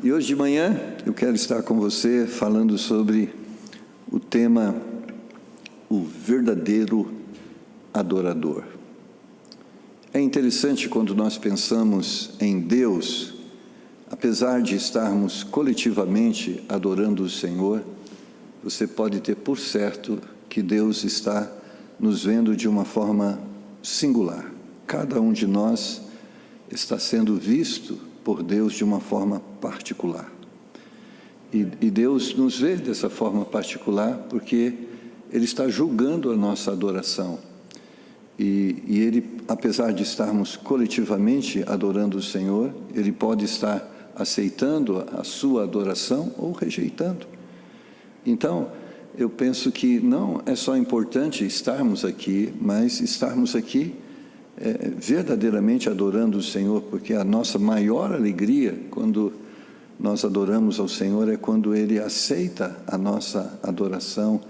E hoje de manhã eu quero estar com você falando sobre o tema o verdadeiro adorador. É interessante quando nós pensamos em Deus, apesar de estarmos coletivamente adorando o Senhor, você pode ter por certo que Deus está nos vendo de uma forma singular. Cada um de nós está sendo visto por Deus de uma forma particular. E Deus nos vê dessa forma particular porque Ele está julgando a nossa adoração. E Ele, apesar de estarmos coletivamente adorando o Senhor, Ele pode estar aceitando a sua adoração ou rejeitando. Então, eu penso que não é só importante estarmos aqui, mas estarmos aqui verdadeiramente adorando o Senhor, porque a nossa maior alegria quando nós adoramos ao Senhor é quando Ele aceita a nossa adoração.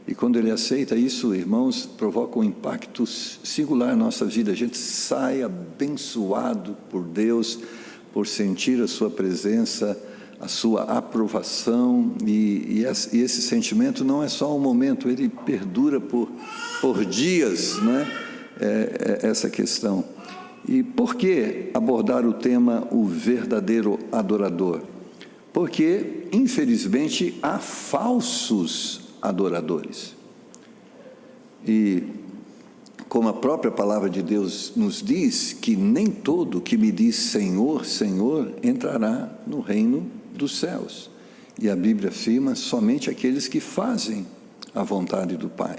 E quando Ele aceita isso, irmãos, provoca um impacto singular na nossa vida. A gente sai abençoado por Deus, por sentir a sua presença, a sua aprovação, e esse sentimento não é só um momento, ele perdura por dias, né? Essa questão. E por que abordar o tema o verdadeiro adorador? Porque, infelizmente, há falsos adoradores. E como a própria palavra de Deus nos diz, que nem todo que me diz Senhor, Senhor, entrará no reino dos céus. E a Bíblia afirma somente aqueles que fazem a vontade do Pai.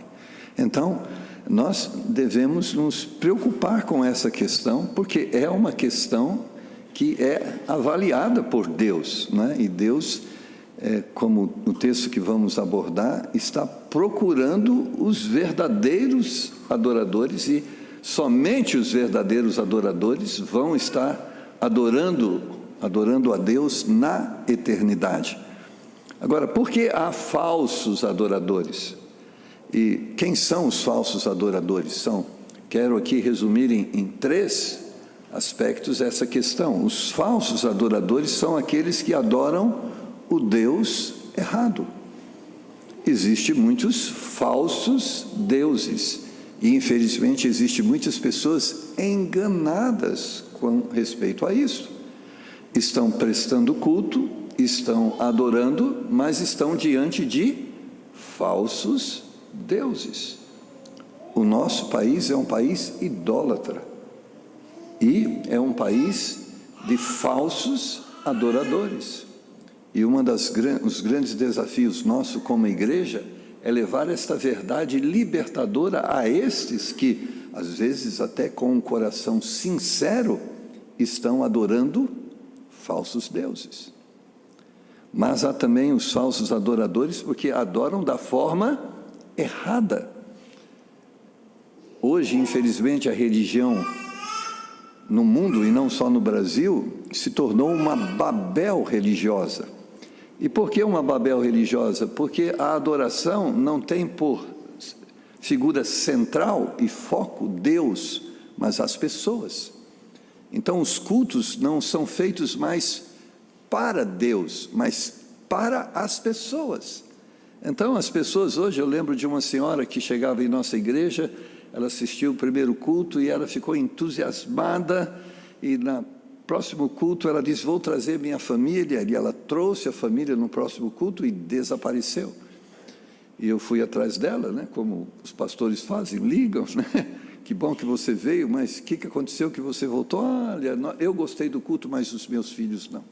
Então, nós devemos nos preocupar com essa questão, porque é uma questão que é avaliada por Deus, né? E Deus, como no texto que vamos abordar, está procurando os verdadeiros adoradores, e somente os verdadeiros adoradores vão estar adorando a Deus na eternidade. Agora, por que há falsos adoradores? E quem são os falsos adoradores? Quero aqui resumir em 3 aspectos essa questão. Os falsos adoradores são aqueles que adoram o Deus errado. Existem muitos falsos deuses e, infelizmente, existem muitas pessoas enganadas com respeito a isso. Estão prestando culto, estão adorando, mas estão diante de falsos deuses. O nosso país é um país idólatra e é um país de falsos adoradores. E os grandes desafios nossos como igreja é levar esta verdade libertadora a estes que, às vezes até com um coração sincero, estão adorando falsos deuses. Mas há também os falsos adoradores porque adoram da forma errada. Hoje, infelizmente, a religião no mundo, e não só no Brasil, se tornou uma Babel religiosa. E por que uma Babel religiosa? Porque a adoração não tem por figura central e foco Deus, mas as pessoas. Então os cultos não são feitos mais para Deus, mas para as pessoas. Então as pessoas hoje, eu lembro de uma senhora que chegava em nossa igreja, ela assistiu o primeiro culto e ela ficou entusiasmada, e no próximo culto ela disse, vou trazer minha família, e ela trouxe a família no próximo culto e desapareceu. E eu fui atrás dela, né, como os pastores fazem, ligam, né? Que bom que você veio, mas o que aconteceu que você voltou? Olha, eu gostei do culto, mas os meus filhos não.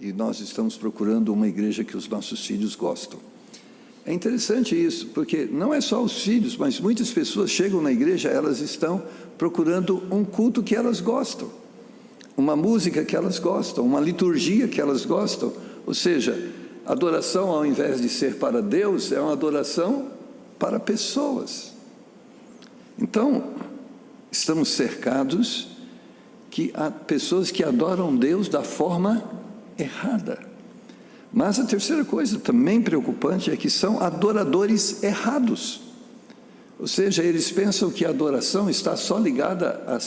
E nós estamos procurando uma igreja que os nossos filhos gostam. É interessante isso, porque não é só os filhos, mas muitas pessoas chegam na igreja, elas estão procurando um culto que elas gostam, uma música que elas gostam, uma liturgia que elas gostam. Ou seja, adoração, ao invés de ser para Deus, é uma adoração para pessoas. Então, estamos cercados que há pessoas que adoram Deus da forma errada. Mas a terceira coisa também preocupante é que são adoradores errados. Ou seja, eles pensam que a adoração está só ligada à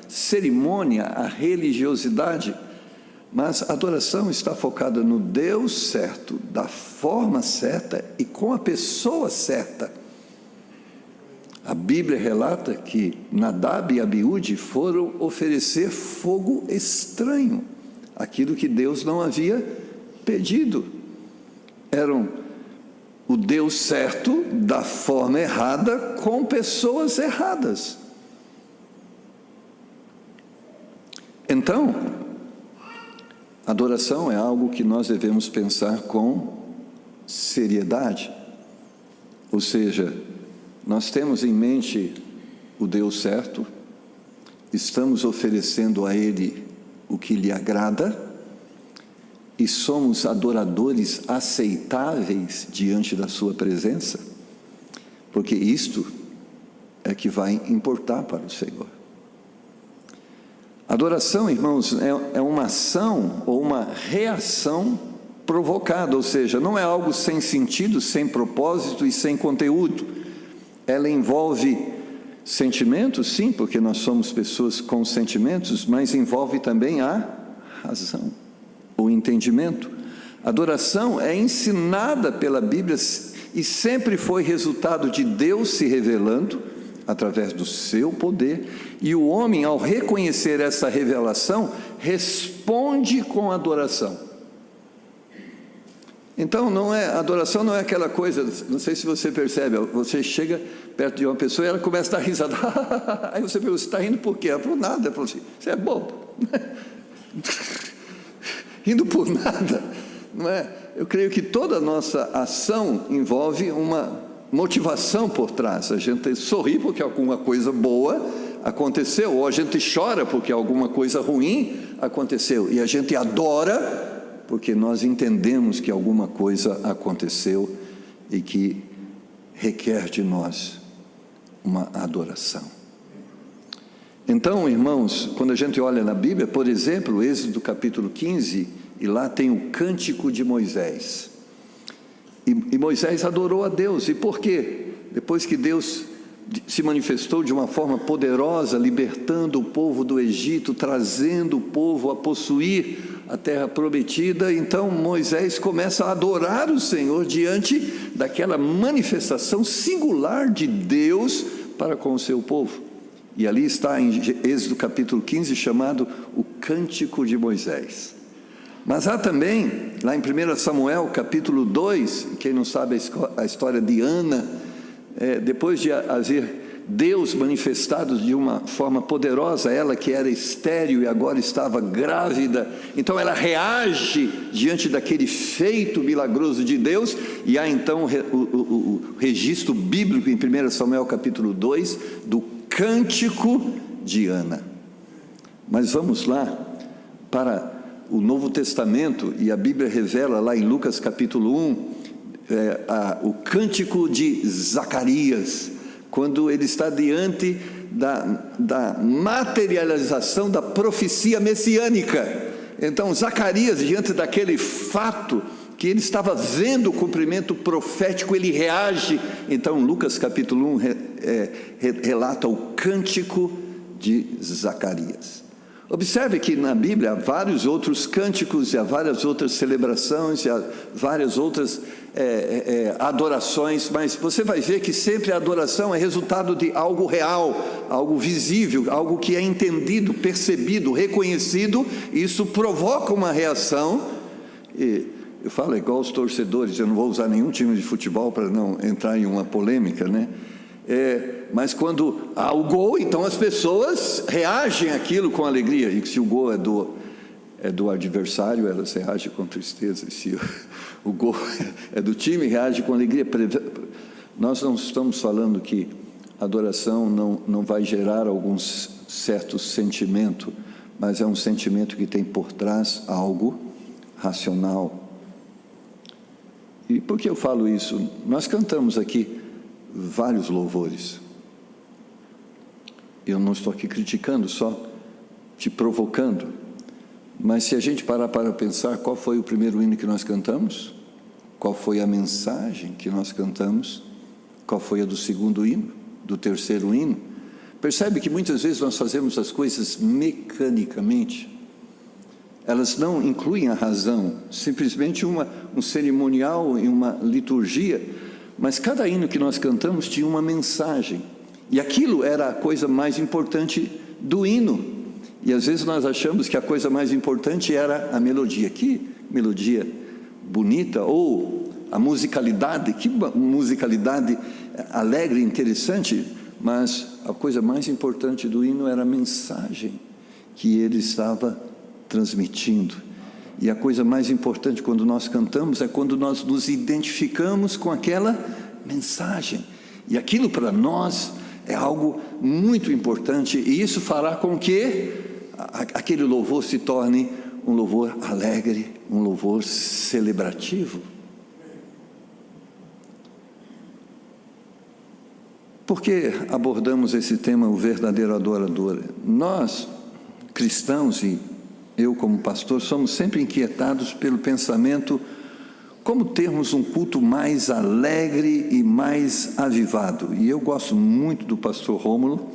cerimônia, à religiosidade, Mas a adoração está focada no Deus certo, da forma certa e com a pessoa certa. A Bíblia relata que Nadab e Abiúde foram oferecer fogo estranho, aquilo que Deus não havia pedido. Eram o Deus certo, da forma errada, com pessoas erradas. Então, adoração é algo que nós devemos pensar com seriedade. Ou seja, nós temos em mente o Deus certo, estamos oferecendo a Ele o que lhe agrada e somos adoradores aceitáveis diante da sua presença, porque isto é que vai importar para o Senhor. Adoração, irmãos, é uma ação ou uma reação provocada, ou seja, não é algo sem sentido, sem propósito e sem conteúdo. Ela envolve sentimentos, sim, porque nós somos pessoas com sentimentos, mas envolve também a razão, o entendimento. Adoração é ensinada pela Bíblia e sempre foi resultado de Deus se revelando através do seu poder, e o homem, ao reconhecer essa revelação, responde com adoração. Então, adoração não é aquela coisa, não sei se você percebe, você chega perto de uma pessoa e ela começa a dar risada, aí você pergunta, você está rindo por quê? Ela falou, nada. Ela falou assim, você é bobo. Rindo por nada, não é? Eu creio que toda a nossa ação envolve uma motivação por trás. A gente sorri porque alguma coisa boa aconteceu, ou a gente chora porque alguma coisa ruim aconteceu, e a gente adora porque nós entendemos que alguma coisa aconteceu e que requer de nós uma adoração. Então, irmãos, quando a gente olha na Bíblia, por exemplo, Êxodo capítulo 15, e lá tem o cântico de Moisés. E Moisés adorou a Deus. E por quê? Depois que Deus se manifestou de uma forma poderosa, libertando o povo do Egito, trazendo o povo a possuir a terra prometida, então Moisés começa a adorar o Senhor diante daquela manifestação singular de Deus para com o seu povo. E ali está em Êxodo capítulo 15, chamado o Cântico de Moisés. Mas há também, lá em 1 Samuel capítulo 2, quem não sabe a história de Ana, depois de haver Deus manifestado de uma forma poderosa, ela que era estéril e agora estava grávida, então ela reage diante daquele feito milagroso de Deus, e há então o registro bíblico em 1 Samuel capítulo 2, do Cântico de Ana. Mas vamos lá para o Novo Testamento, e a Bíblia revela lá em Lucas capítulo 1, o cântico de Zacarias, quando ele está diante da materialização da profecia messiânica. Então Zacarias, diante daquele fato que ele estava vendo o cumprimento profético, ele reage. Então Lucas capítulo 1 relata o cântico de Zacarias. Observe que na Bíblia há vários outros cânticos, e há várias outras celebrações, e há várias outras adorações, mas você vai ver que sempre a adoração é resultado de algo real, algo visível, algo que é entendido, percebido, reconhecido, e isso provoca uma reação. E eu falo igual os torcedores, eu não vou usar nenhum time de futebol para não entrar em uma polêmica, né? Mas quando há o gol, então as pessoas reagem àquilo com alegria, e se o gol é do adversário, elas reagem com tristeza, e se o gol é do time, reage com alegria. Nós não estamos falando que a adoração não vai gerar algum certo sentimento, mas é um sentimento que tem por trás algo racional. E por que eu falo isso? Nós cantamos aqui vários louvores. Eu não estou aqui criticando, só te provocando. Mas se a gente parar para pensar, qual foi o primeiro hino que nós cantamos? Qual foi a mensagem que nós cantamos? Qual foi a do segundo hino? Do terceiro hino? Percebe que muitas vezes nós fazemos as coisas mecanicamente. elas não incluem a razão, simplesmente um cerimonial e uma liturgia, mas cada hino que nós cantamos tinha uma mensagem, e aquilo era a coisa mais importante do hino. E às vezes nós achamos que a coisa mais importante era a melodia. Que melodia bonita, ou a musicalidade, que musicalidade alegre, interessante, mas a coisa mais importante do hino era a mensagem que ele estava transmitindo. E a coisa mais importante quando nós cantamos é quando nós nos identificamos com aquela mensagem. E aquilo para nós é algo muito importante, e isso fará com que aquele louvor se torne um louvor alegre, um louvor celebrativo. Por que abordamos esse tema, o verdadeiro adorador? Nós, cristãos, e eu como pastor, somos sempre inquietados pelo pensamento como termos um culto mais alegre e mais avivado. E eu gosto muito do pastor Rômulo,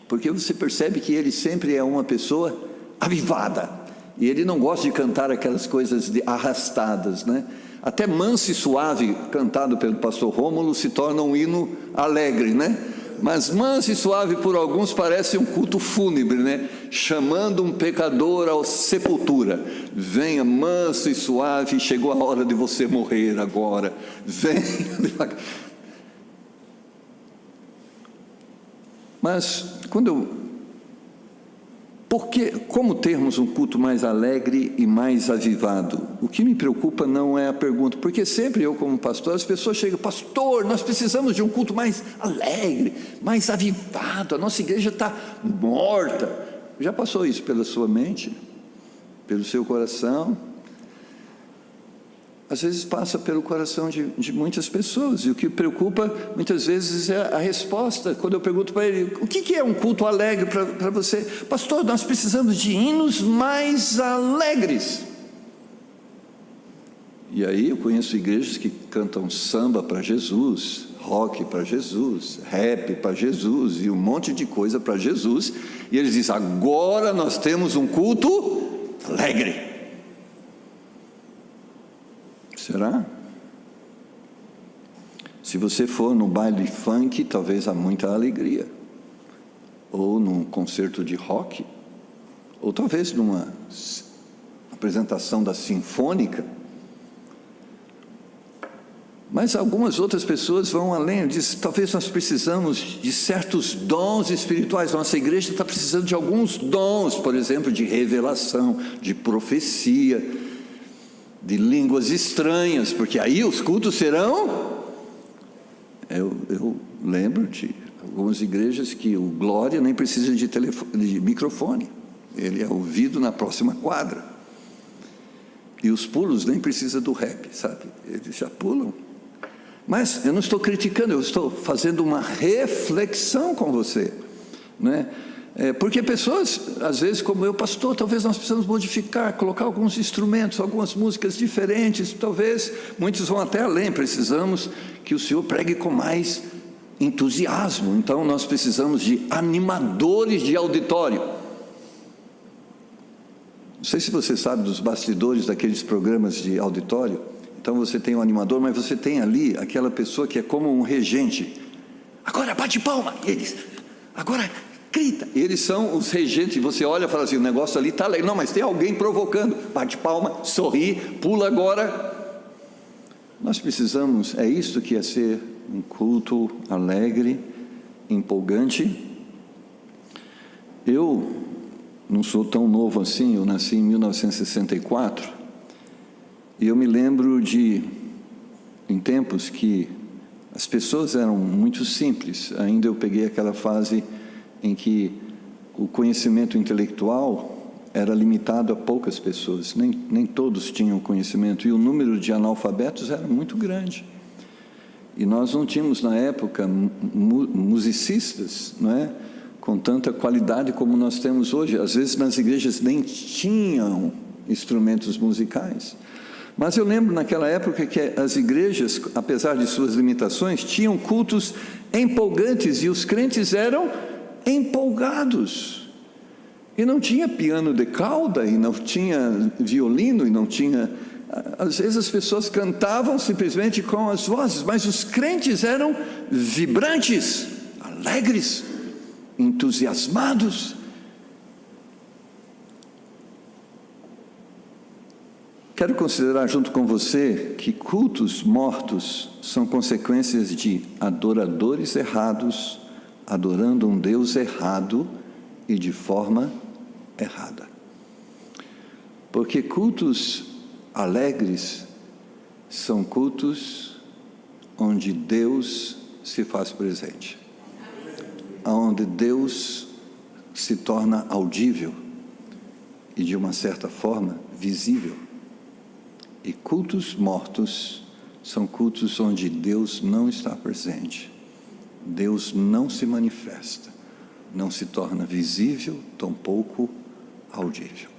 porque você percebe que ele sempre é uma pessoa avivada, e ele não gosta de cantar aquelas coisas arrastadas, né? Até Manso e Suave, cantado pelo pastor Rômulo, se torna um hino alegre, né? Mas Manso e Suave por alguns parece um culto fúnebre, né? Chamando um pecador à sepultura. Venha manso e suave, chegou a hora de você morrer agora, venha devagar. Mas como termos um culto mais alegre e mais avivado? O que me preocupa não é a pergunta, porque sempre eu como pastor, as pessoas chegam: pastor, nós precisamos de um culto mais alegre, mais avivado, a nossa igreja está morta. Já passou isso pela sua mente? Pelo seu coração? Às vezes passa pelo coração de muitas pessoas, e o que preocupa muitas vezes é a resposta. Quando eu pergunto para ele: o que é um culto alegre para você? Pastor, nós precisamos de hinos mais alegres. E aí eu conheço igrejas que cantam samba para Jesus, rock para Jesus, rap para Jesus, e um monte de coisa para Jesus, e eles dizem: agora nós temos um culto alegre. Será? Se você for no baile funk, talvez há muita alegria, ou num concerto de rock, ou talvez numa apresentação da Sinfônica. Mas algumas outras pessoas vão além, dizem: talvez nós precisamos de certos dons espirituais, nossa igreja está precisando de alguns dons, por exemplo, de revelação, de profecia, de línguas estranhas, porque aí os cultos serão... Eu lembro de algumas igrejas que o Glória nem precisa de microfone, ele é ouvido na próxima quadra, e os pulos nem precisa do rap, sabe? Eles já pulam. Mas eu não estou criticando, eu estou fazendo uma reflexão com você, né? Porque pessoas, às vezes como eu: pastor, talvez nós precisamos modificar, colocar alguns instrumentos, algumas músicas diferentes, talvez, muitos vão até além, precisamos que o Senhor pregue com mais entusiasmo, então nós precisamos de animadores de auditório. Não sei se você sabe dos bastidores daqueles programas de auditório. Então você tem um animador, mas você tem ali aquela pessoa que é como um regente: agora bate palma, eles, agora... Eles são os regentes, e você olha e fala assim: o negócio ali está legal, não, mas tem alguém provocando, bate palma, sorri, pula agora. Nós precisamos, é isso que é ser um culto alegre, empolgante. Eu não sou tão novo assim, eu nasci em 1964, e eu me lembro em tempos que as pessoas eram muito simples. Ainda eu peguei aquela fase em que o conhecimento intelectual era limitado a poucas pessoas, nem todos tinham conhecimento, e o número de analfabetos era muito grande, e nós não tínhamos na época musicistas, não é? Com tanta qualidade como nós temos hoje. Às vezes nas igrejas nem tinham instrumentos musicais, mas eu lembro naquela época que as igrejas, apesar de suas limitações, tinham cultos empolgantes, e os crentes eram empolgados. E não tinha piano de cauda, e não tinha violino, e não tinha... Às vezes as pessoas cantavam simplesmente com as vozes, mas os crentes eram vibrantes, alegres, entusiasmados. Quero considerar junto com você que cultos mortos são consequências de adoradores errados, adorando um Deus errado e de forma errada. Porque cultos alegres são cultos onde Deus se faz presente, onde Deus se torna audível e de uma certa forma visível. E cultos mortos são cultos onde Deus não está presente, Deus não se manifesta, não se torna visível, tampouco audível.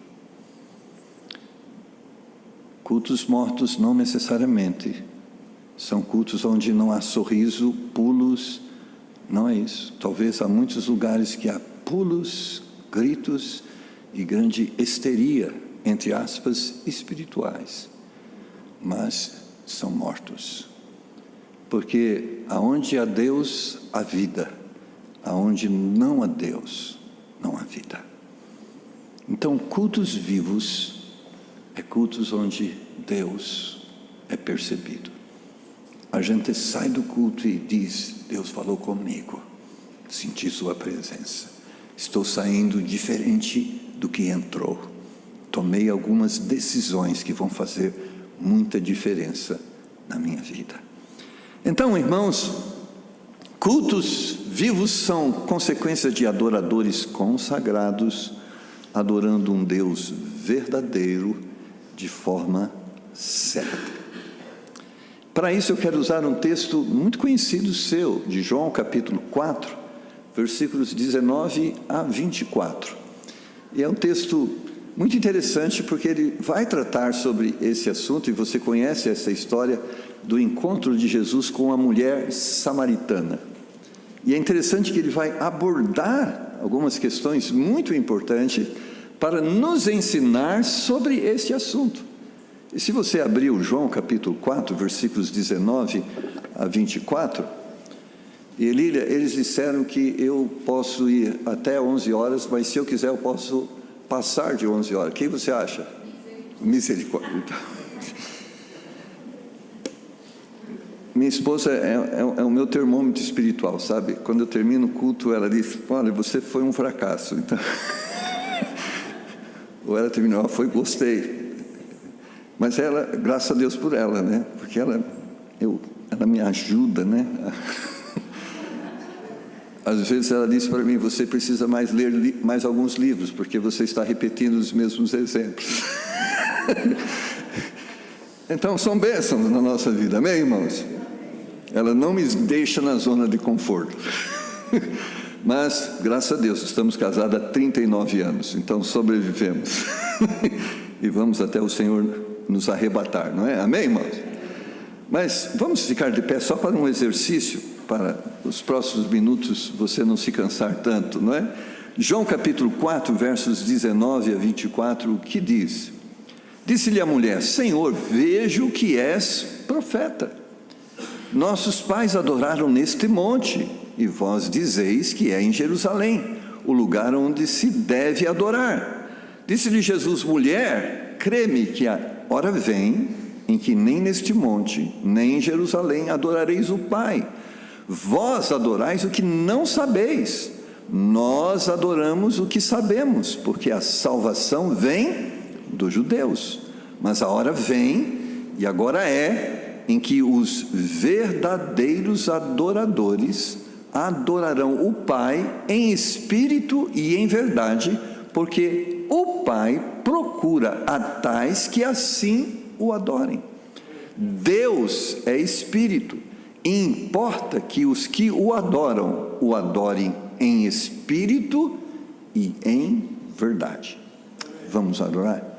Cultos mortos não necessariamente são cultos onde não há sorriso, pulos, não é isso. Talvez há muitos lugares que há pulos, gritos e grande histeria, entre aspas, espirituais, mas são mortos. Porque aonde há Deus, há vida. Aonde não há Deus, não há vida. Então, cultos vivos é cultos onde Deus é percebido. A gente sai do culto e diz: Deus falou comigo, senti sua presença, estou saindo diferente do que entrou, tomei algumas decisões que vão fazer muita diferença na minha vida. Então, irmãos, cultos vivos são consequência de adoradores consagrados, adorando um Deus verdadeiro de forma certa. Para isso eu quero usar um texto muito conhecido seu, de João capítulo 4, versículos 19 a 24. E é um texto muito interessante porque ele vai tratar sobre esse assunto, e você conhece essa história do encontro de Jesus com a mulher samaritana. E é interessante que ele vai abordar algumas questões muito importantes para nos ensinar sobre este assunto. E se você abrir o João capítulo 4, versículos 19 a 24, e Lília, eles disseram que eu posso ir até 11 horas, mas se eu quiser eu posso passar de 11 horas. O que você acha? Misericórdia. Minha esposa é o meu termômetro espiritual, sabe? Quando eu termino o culto, ela diz: olha, você foi um fracasso. Então, ou ela terminou: gostei. Mas ela, graças a Deus por ela, né? Porque ela me ajuda, né? Às vezes ela diz para mim: você precisa ler mais alguns livros, porque você está repetindo os mesmos exemplos. Então são bênçãos na nossa vida, amém, irmãos? Ela não me deixa na zona de conforto. Mas, graças a Deus, estamos casados há 39 anos, então sobrevivemos. E vamos até o Senhor nos arrebatar, não é? Amém, irmãos? Mas vamos ficar de pé só para um exercício, para os próximos minutos você não se cansar tanto, não é? João capítulo 4, versos 19 a 24, o que diz? Disse-lhe a mulher: Senhor, vejo que és profeta. Nossos pais adoraram neste monte, e vós dizeis que é em Jerusalém, o lugar onde se deve adorar. Disse-lhe Jesus: mulher, crê-me que a hora vem em que nem neste monte, nem em Jerusalém adorareis o Pai. Vós adorais o que não sabeis, nós adoramos o que sabemos, porque a salvação vem dos judeus. Mas a hora vem, e agora é, em que os verdadeiros adoradores adorarão o Pai em espírito e em verdade, porque o Pai procura a tais que assim o adorem. Deus é espírito, e importa que os que o adorem em espírito e em verdade. Vamos adorar?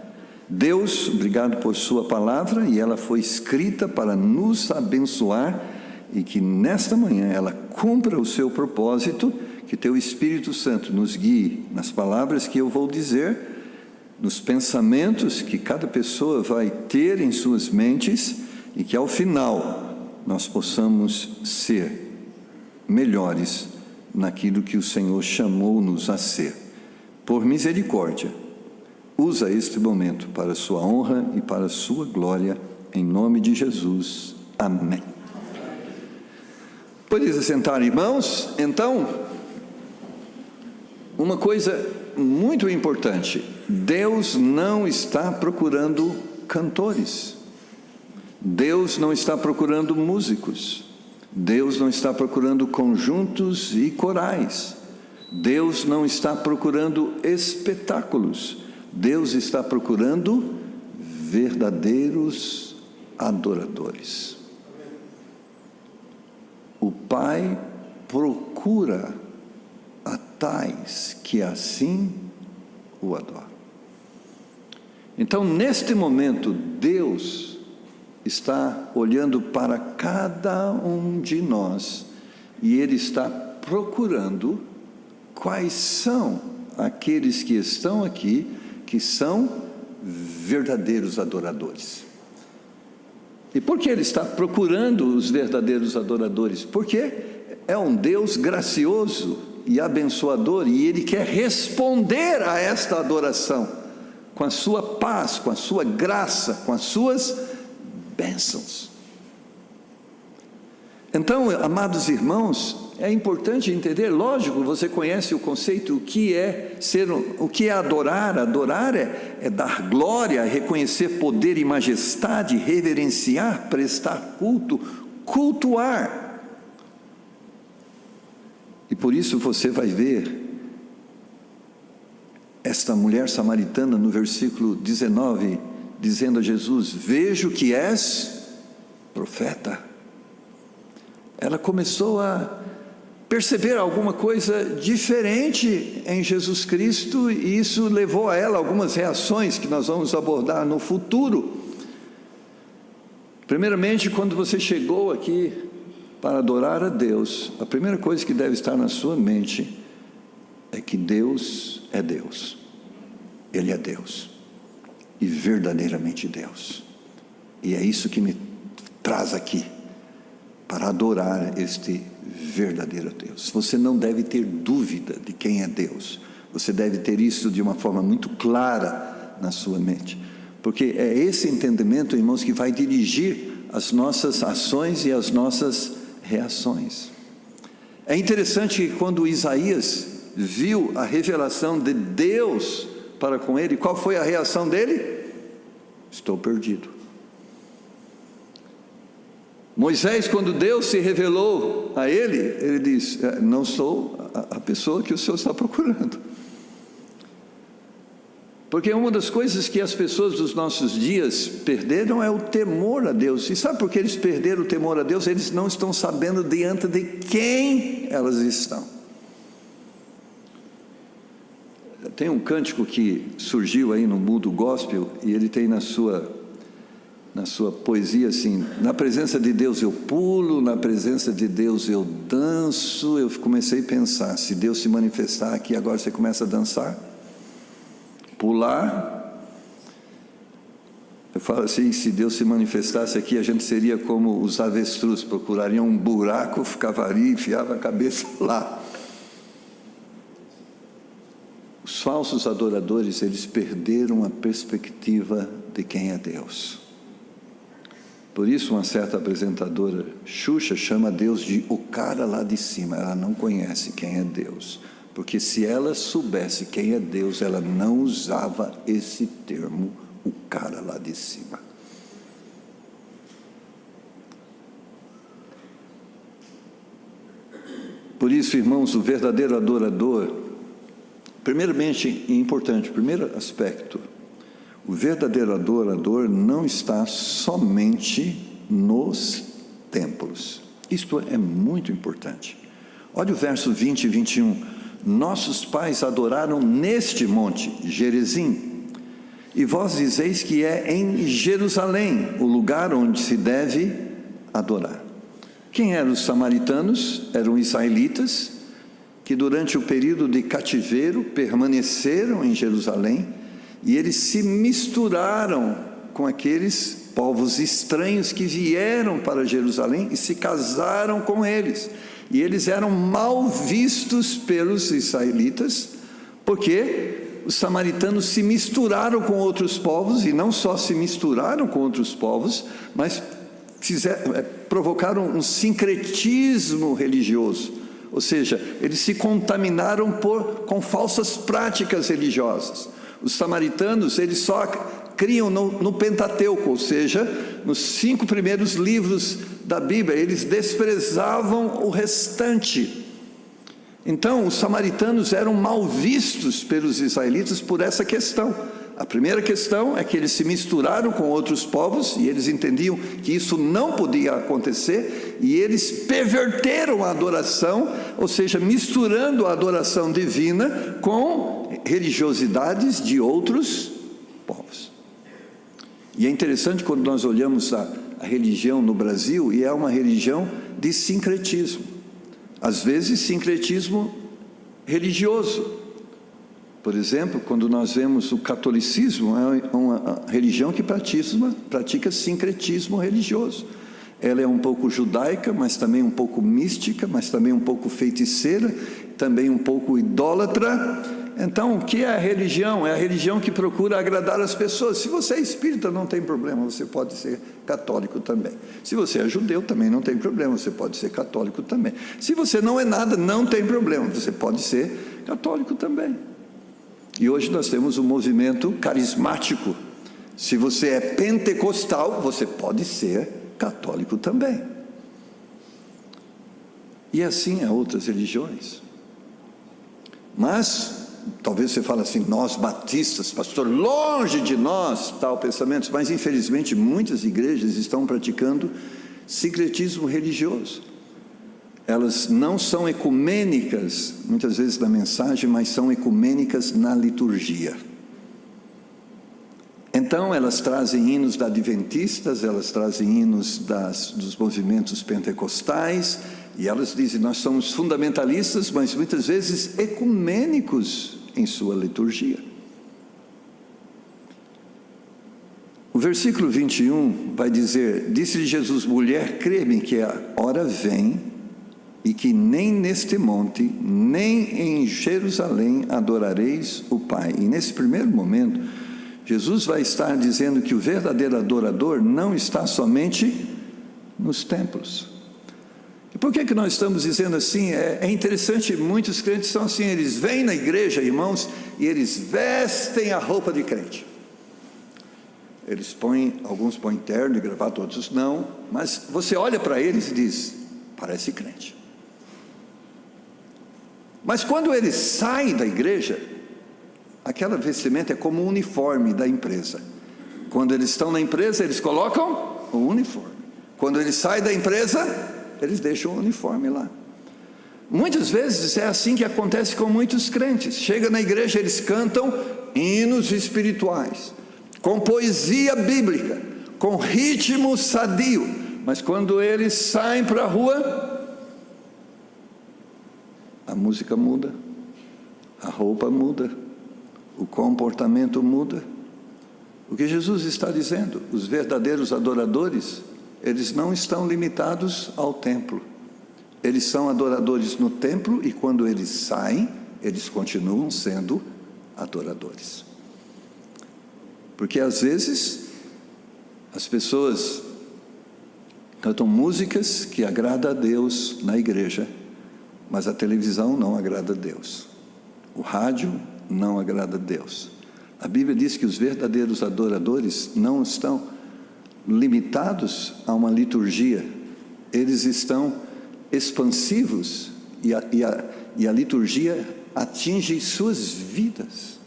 Deus, obrigado por sua palavra, e ela foi escrita para nos abençoar, e que nesta manhã ela cumpra o seu propósito, que Teu Espírito Santo nos guie nas palavras que eu vou dizer, nos pensamentos que cada pessoa vai ter em suas mentes, e que ao final nós possamos ser melhores naquilo que o Senhor chamou-nos a ser. Por misericórdia, usa este momento para a sua honra e para a sua glória, em nome de Jesus. Amém. Podeis assentar, irmãos. Então, uma coisa muito importante: Deus não está procurando cantores, Deus não está procurando músicos, Deus não está procurando conjuntos e corais, Deus não está procurando espetáculos, Deus está procurando verdadeiros adoradores. O Pai procura a tais que assim o adoram. Então, neste momento, Deus está olhando para cada um de nós e Ele está procurando quais são aqueles que estão aqui, que são verdadeiros adoradores. E por que Ele está procurando os verdadeiros adoradores? Porque é um Deus gracioso e abençoador, e Ele quer responder a esta adoração com a sua paz, com a sua graça, com as suas bênçãos. Então, amados irmãos, é importante entender, lógico, você conhece o conceito, o que é adorar. Adorar é dar glória, reconhecer poder e majestade, reverenciar, prestar culto, cultuar. E por isso você vai ver esta mulher samaritana no versículo 19, dizendo a Jesus: vejo que és profeta. Ela começou a perceber alguma coisa diferente em Jesus Cristo, e isso levou a ela algumas reações que nós vamos abordar no futuro. Primeiramente, quando você chegou aqui para adorar a Deus, a primeira coisa que deve estar na sua mente é que Deus é Deus. Ele é Deus, e verdadeiramente Deus. E é isso que me traz aqui, para adorar este verdadeiro Deus. Você não deve ter dúvida de quem é Deus. Você deve ter isso de uma forma muito clara na sua mente, porque é esse entendimento, irmãos, que vai dirigir as nossas ações e as nossas reações. É interessante que quando Isaías viu a revelação de Deus para com ele, qual foi a reação dele? Estou perdido. Moisés, quando Deus se revelou a ele disse: não sou a pessoa que o Senhor está procurando. Porque uma das coisas que as pessoas dos nossos dias perderam é o temor a Deus. E sabe por que eles perderam o temor a Deus? Eles não estão sabendo diante de quem elas estão. Tem um cântico que surgiu aí no mundo gospel, e ele tem na sua poesia assim: na presença de Deus eu pulo, na presença de Deus eu danço. Eu comecei a pensar, se Deus se manifestar aqui agora, você começa a dançar, pular. Eu falo assim, se Deus se manifestasse aqui, a gente seria como os avestruz, procurariam um buraco, ficava ali, enfiava a cabeça lá. Os falsos adoradores, eles perderam a perspectiva de quem é Deus. Por isso uma certa apresentadora, Xuxa, chama Deus de o cara lá de cima. Ela não conhece quem é Deus, porque se ela soubesse quem é Deus, ela não usava esse termo, o cara lá de cima. Por isso, irmãos, o verdadeiro adorador, primeiramente, importante, primeiro aspecto, o verdadeiro adorador não está somente nos templos. Isto é muito importante. Olha o verso 20 e 21. Nossos pais adoraram neste monte, Gerizim, e vós dizeis que é em Jerusalém o lugar onde se deve adorar. Quem eram os samaritanos? Eram israelitas que durante o período de cativeiro permaneceram em Jerusalém e eles se misturaram com aqueles povos estranhos que vieram para Jerusalém e se casaram com eles. E eles eram mal vistos pelos israelitas, porque os samaritanos se misturaram com outros povos, e não só se misturaram com outros povos, mas provocaram um sincretismo religioso. Ou seja, eles se contaminaram com falsas práticas religiosas. Os samaritanos, eles só criam no Pentateuco, ou seja, nos 5 primeiros livros da Bíblia, eles desprezavam o restante. Então, os samaritanos eram mal vistos pelos israelitas por essa questão. A primeira questão é que eles se misturaram com outros povos, e eles entendiam que isso não podia acontecer, e eles perverteram a adoração, ou seja, misturando a adoração divina com religiosidades de outros povos. E é interessante quando nós olhamos a religião no Brasil, e é uma religião de sincretismo. Às vezes, sincretismo religioso. Por exemplo, quando nós vemos o catolicismo, é uma religião que pratica sincretismo religioso. Ela é um pouco judaica, mas também um pouco mística, mas também um pouco feiticeira, também um pouco idólatra. Então, o que é a religião? É a religião que procura agradar as pessoas. Se você é espírita, não tem problema, você pode ser católico também. Se você é judeu, também não tem problema, você pode ser católico também. Se você não é nada, não tem problema, você pode ser católico também. E hoje nós temos um movimento carismático. Se você é pentecostal, você pode ser católico também. E assim há outras religiões. Mas talvez você fale assim, nós batistas, pastor, longe de nós, tal pensamento, mas infelizmente muitas igrejas estão praticando sincretismo religioso. Elas não são ecumênicas, muitas vezes na mensagem, mas são ecumênicas na liturgia. Então elas trazem hinos da adventistas, elas trazem hinos dos movimentos pentecostais, e elas dizem, nós somos fundamentalistas, mas muitas vezes ecumênicos em sua liturgia. O versículo 21 vai dizer, disse-lhe Jesus, mulher, crê-me que a hora vem, e que nem neste monte, nem em Jerusalém adorareis o Pai. E nesse primeiro momento, Jesus vai estar dizendo que o verdadeiro adorador não está somente nos templos. E por que nós estamos dizendo assim? É interessante, muitos crentes são assim, eles vêm na igreja, irmãos, e eles vestem a roupa de crente. Eles alguns põem terno e gravata, outros não, mas você olha para eles e diz, parece crente. Mas quando eles saem da igreja, aquela vestimenta é como o uniforme da empresa. Quando eles estão na empresa, eles colocam o uniforme. Quando eles saem da empresa, eles deixam o uniforme lá. Muitas vezes é assim que acontece com muitos crentes. Chega na igreja, eles cantam hinos espirituais, com poesia bíblica, com ritmo sadio. Mas quando eles saem para a rua, a música muda, a roupa muda, o comportamento muda. O que Jesus está dizendo? Os verdadeiros adoradores, eles não estão limitados ao templo. Eles são adoradores no templo e quando eles saem, eles continuam sendo adoradores. Porque às vezes, as pessoas cantam músicas que agradam a Deus na igreja, mas a televisão não agrada a Deus. O rádio não agrada a Deus. A Bíblia diz que os verdadeiros adoradores não estão limitados a uma liturgia. Eles estão expansivos e a liturgia atinge suas vidas.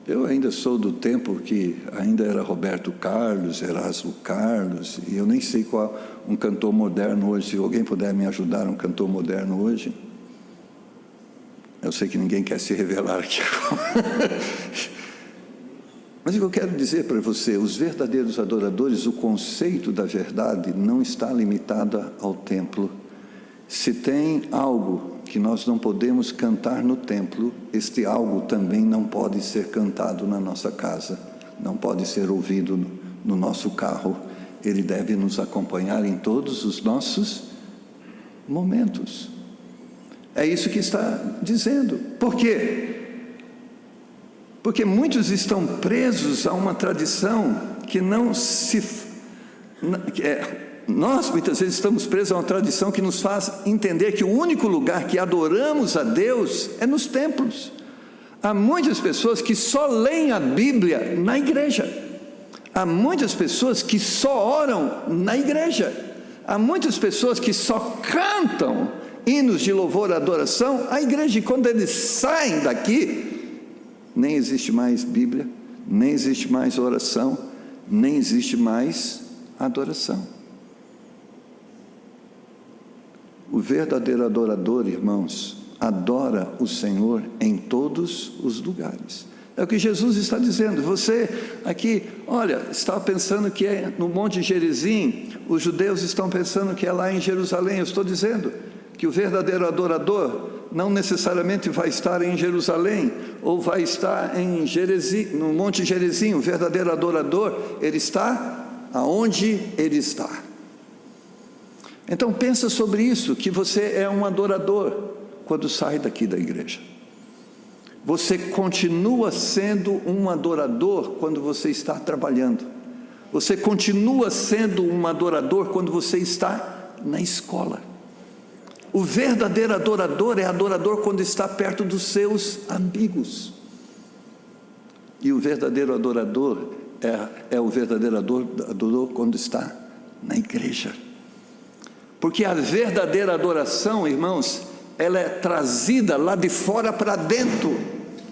Eu ainda sou do tempo que ainda era Roberto Carlos, Erasmo Carlos, e eu nem sei qual um cantor moderno hoje. Se alguém puder me ajudar, um cantor moderno hoje. Eu sei que ninguém quer se revelar aqui. Mas o que eu quero dizer para você, os verdadeiros adoradores, o conceito da verdade não está limitado ao templo. Se tem algo que nós não podemos cantar no templo, este algo também não pode ser cantado na nossa casa, não pode ser ouvido no nosso carro. Ele deve nos acompanhar em todos os nossos momentos. É isso que está dizendo. Por quê? Porque muitos estão presos a uma tradição que não se... Nós muitas vezes estamos presos a uma tradição que nos faz entender que o único lugar que adoramos a Deus é nos templos. Há muitas pessoas que só leem a Bíblia na igreja. Há muitas pessoas que só oram na igreja. Há muitas pessoas que só cantam hinos de louvor e adoração à igreja. E quando eles saem daqui, nem existe mais Bíblia, nem existe mais oração, nem existe mais adoração. O verdadeiro adorador, irmãos, adora o Senhor em todos os lugares. É o que Jesus está dizendo. Você aqui, olha, estava pensando que é no Monte Gerizim, os judeus estão pensando que é lá em Jerusalém. Eu estou dizendo que o verdadeiro adorador não necessariamente vai estar em Jerusalém, ou vai estar em Gerizim, no Monte Gerizim. O verdadeiro adorador, ele está aonde ele está. Então pensa sobre isso, que você é um adorador quando sai daqui da igreja. Você continua sendo um adorador quando você está trabalhando. Você continua sendo um adorador quando você está na escola. O verdadeiro adorador é adorador quando está perto dos seus amigos. E o verdadeiro adorador é o verdadeiro adorador quando está na igreja. Porque a verdadeira adoração, irmãos, ela é trazida lá de fora para dentro,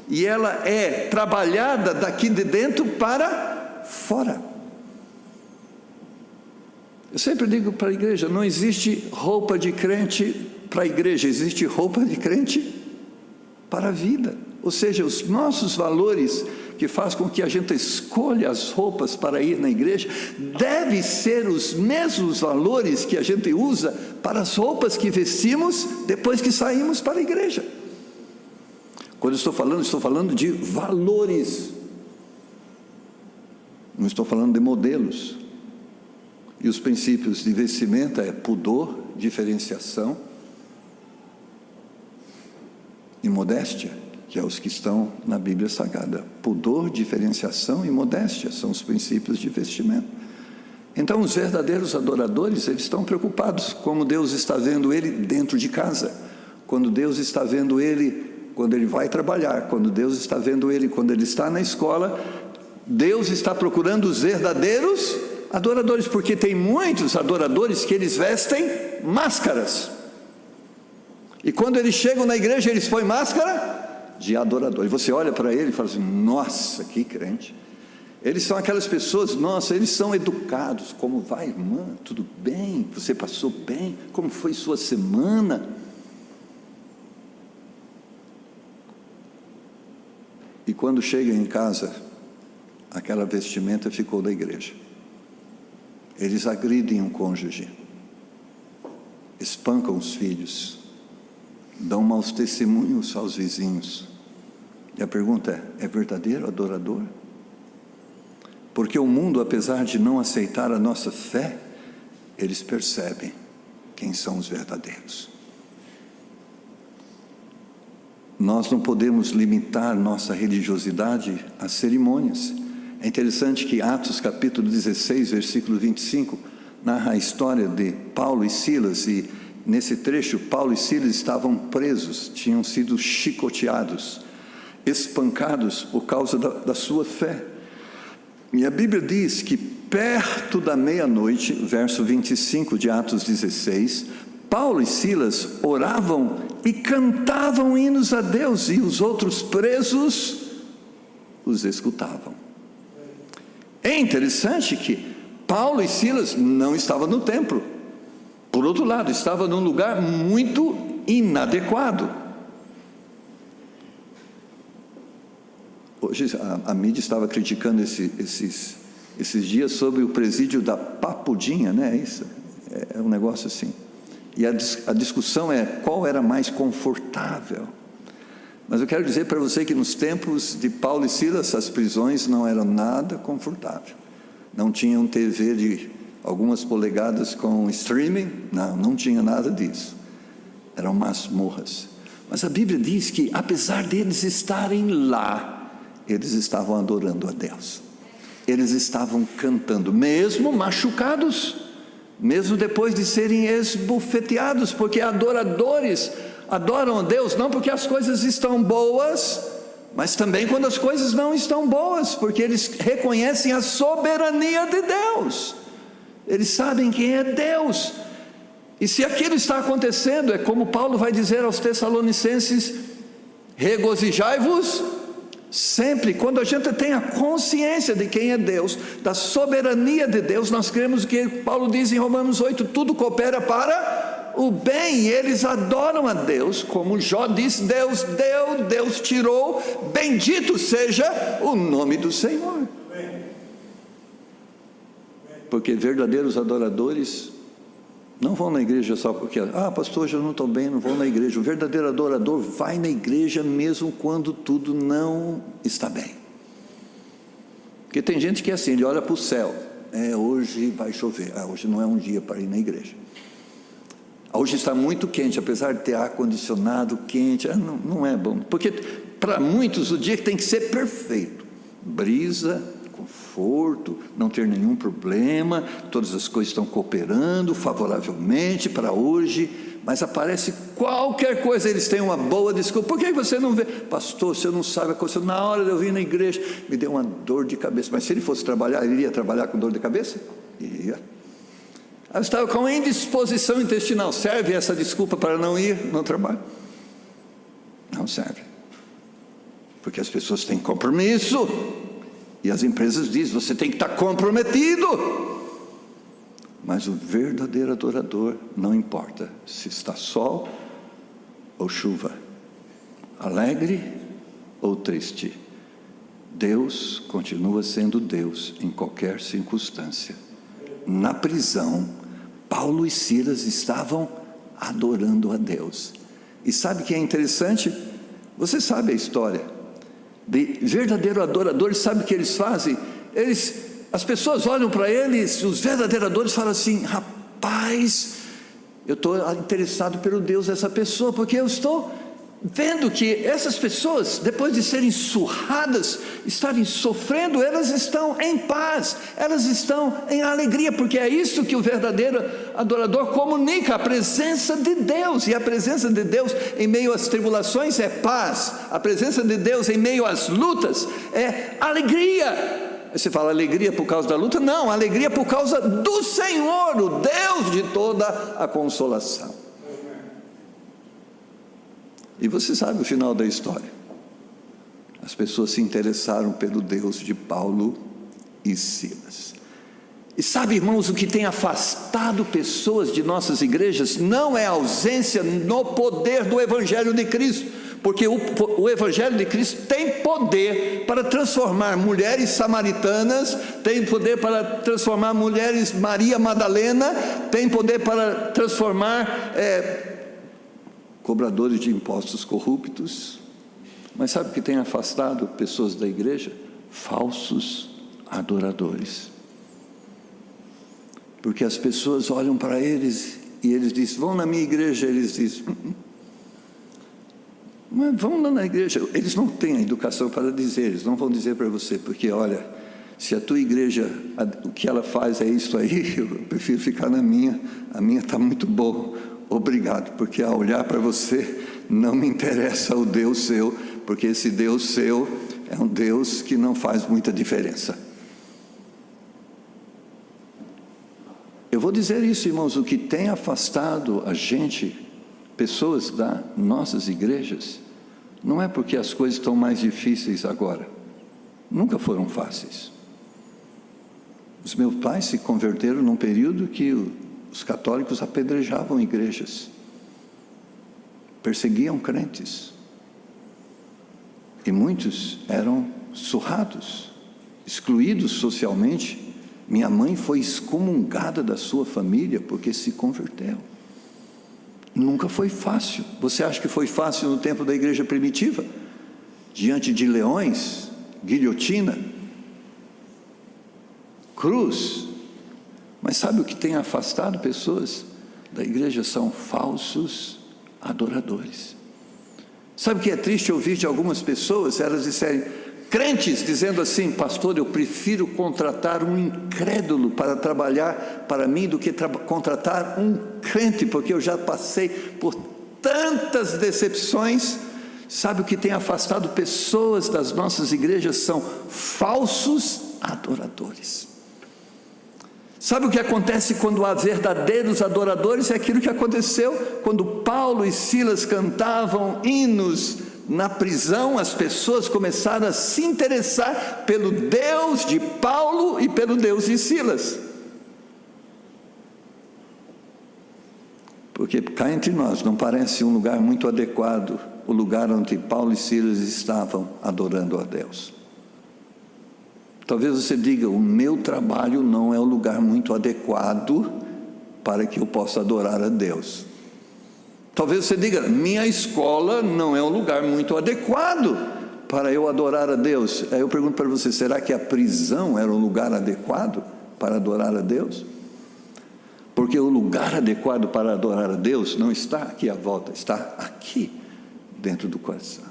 e ela é trabalhada daqui de dentro para fora. Eu sempre digo para a igreja, não existe roupa de crente para a igreja, existe roupa de crente para a vida. Ou seja, os nossos valores que faz com que a gente escolha as roupas para ir na igreja, deve ser os mesmos valores que a gente usa para as roupas que vestimos depois que saímos para a igreja. Quando estou falando de valores, não estou falando de modelos. E os princípios de vestimenta é pudor, diferenciação e modéstia, que é os que estão na Bíblia Sagrada. Pudor, diferenciação e modéstia são os princípios de vestimento. Então os verdadeiros adoradores, eles estão preocupados como Deus está vendo ele dentro de casa, quando Deus está vendo ele quando ele vai trabalhar, quando Deus está vendo ele quando ele está na escola. Deus está procurando os verdadeiros adoradores, porque tem muitos adoradores que eles vestem máscaras, e quando eles chegam na igreja eles põem máscara de adorador, e você olha para ele e fala assim, nossa, que crente. Eles são aquelas pessoas, nossa, eles são educados. Como vai, irmã? Tudo bem? Você passou bem? Como foi sua semana? E quando chega em casa, aquela vestimenta ficou da igreja. Eles agridem o cônjuge, espancam os filhos, dão maus testemunhos aos vizinhos. E a pergunta é verdadeiro adorador? Porque o mundo, apesar de não aceitar a nossa fé, eles percebem quem são os verdadeiros. Nós não podemos limitar nossa religiosidade às cerimônias. É interessante que Atos capítulo 16, versículo 25, narra a história de Paulo e Silas, e nesse trecho Paulo e Silas estavam presos, tinham sido chicoteados, espancados por causa da sua fé. E a Bíblia diz que perto da meia-noite, verso 25 de Atos 16, Paulo e Silas oravam e cantavam hinos a Deus, e os outros presos os escutavam. É interessante que Paulo e Silas não estavam no templo. Por outro lado, estavam num lugar muito inadequado. Hoje a mídia estava criticando esses dias sobre o presídio da Papudinha, né? Isso é um negócio assim. E a discussão é qual era mais confortável. Mas eu quero dizer para você que nos tempos de Paulo e Silas, as prisões não eram nada confortável. Não tinham TV de algumas polegadas com streaming, não tinha nada disso. Eram masmorras. Mas a Bíblia diz que, apesar deles estarem lá, eles estavam adorando a Deus. Eles estavam cantando, mesmo machucados, mesmo depois de serem esbofeteados, porque adoradores adoram a Deus não porque as coisas estão boas, mas também quando as coisas não estão boas, porque eles reconhecem a soberania de Deus. Eles sabem quem é Deus. E se aquilo está acontecendo, é como Paulo vai dizer aos Tessalonicenses: regozijai-vos sempre. Quando a gente tem a consciência de quem é Deus, da soberania de Deus, nós cremos que Paulo diz em Romanos 8, tudo coopera para o bem. Eles adoram a Deus, como Jó disse: Deus deu, Deus tirou, bendito seja o nome do Senhor. Porque verdadeiros adoradores não vão na igreja só porque, pastor, hoje eu não estou bem, não vou na igreja. O verdadeiro adorador vai na igreja mesmo quando tudo não está bem. Porque tem gente que é assim, ele olha para o céu, hoje vai chover, hoje não é um dia para ir na igreja. Hoje está muito quente, apesar de ter ar-condicionado quente, não é bom. Porque para muitos o dia tem que ser perfeito, brisa, conforto, não ter nenhum problema, todas as coisas estão cooperando favoravelmente para hoje, mas aparece qualquer coisa, eles têm uma boa desculpa. Por que você não vê? Pastor, você não sabe, aconteceu na hora de eu vir na igreja, me deu uma dor de cabeça. Mas se ele fosse trabalhar, ele iria trabalhar com dor de cabeça? Ia. Eu estava com indisposição intestinal. Serve essa desculpa para não ir no trabalho? Não serve, porque as pessoas têm compromisso. E as empresas dizem, você tem que estar comprometido. Mas o verdadeiro adorador, não importa se está sol ou chuva, alegre ou triste, Deus continua sendo Deus em qualquer circunstância. Na prisão, Paulo e Silas estavam adorando a Deus. E sabe o que é interessante? Você sabe a história de verdadeiro adoradores. Sabe o que eles fazem? As pessoas olham para eles, os verdadeiros adoradores falam assim: rapaz, eu estou interessado pelo Deus dessa pessoa, porque eu estou vendo que essas pessoas, depois de serem surradas, estarem sofrendo, elas estão em paz, elas estão em alegria, porque é isso que o verdadeiro adorador comunica, a presença de Deus. E a presença de Deus em meio às tribulações é paz, a presença de Deus em meio às lutas é alegria. Você fala alegria por causa da luta? Não, alegria por causa do Senhor, o Deus de toda a consolação. E você sabe o final da história. As pessoas se interessaram pelo Deus de Paulo e Silas. E sabe, irmãos, o que tem afastado pessoas de nossas igrejas não é a ausência no poder do Evangelho de Cristo, porque o Evangelho de Cristo tem poder para transformar mulheres samaritanas, tem poder para transformar mulheres Maria Madalena, tem poder para transformar cobradores de impostos corruptos. Mas sabe o que tem afastado pessoas da igreja? Falsos adoradores. Porque as pessoas olham para eles e eles dizem: vão na minha igreja. Eles dizem: mas vão lá na igreja. Eles não têm a educação para dizer, eles não vão dizer para você, porque olha, se a tua igreja, o que ela faz é isso aí, eu prefiro ficar na minha, a minha está muito boa. Obrigado, porque ao olhar para você, não me interessa o Deus seu, porque esse Deus seu é um Deus que não faz muita diferença. Eu vou dizer isso, irmãos, o que tem afastado a gente, pessoas das nossas igrejas, não é porque as coisas estão mais difíceis agora, nunca foram fáceis. Os meus pais se converteram num período que os católicos apedrejavam igrejas, perseguiam crentes, e muitos eram surrados, excluídos socialmente. Minha mãe foi excomungada da sua família porque se converteu. Nunca foi fácil. Você acha que foi fácil no tempo da igreja primitiva? Diante de leões, guilhotina, cruz. Mas sabe o que tem afastado pessoas da igreja? São falsos adoradores. Sabe o que é triste ouvir de algumas pessoas? Elas disserem, crentes, dizendo assim: pastor, eu prefiro contratar um incrédulo para trabalhar para mim do que contratar um crente, porque eu já passei por tantas decepções. Sabe o que tem afastado pessoas das nossas igrejas? São falsos adoradores. Sabe o que acontece quando há verdadeiros adoradores? É aquilo que aconteceu quando Paulo e Silas cantavam hinos na prisão. As pessoas começaram a se interessar pelo Deus de Paulo e pelo Deus de Silas. Porque cá entre nós não parece um lugar muito adequado o lugar onde Paulo e Silas estavam adorando a Deus. Talvez você diga, o meu trabalho não é o lugar muito adequado para que eu possa adorar a Deus. Talvez você diga, minha escola não é um lugar muito adequado para eu adorar a Deus. Aí eu pergunto para você, será que a prisão era um lugar adequado para adorar a Deus? Porque o lugar adequado para adorar a Deus não está aqui à volta, está aqui dentro do coração.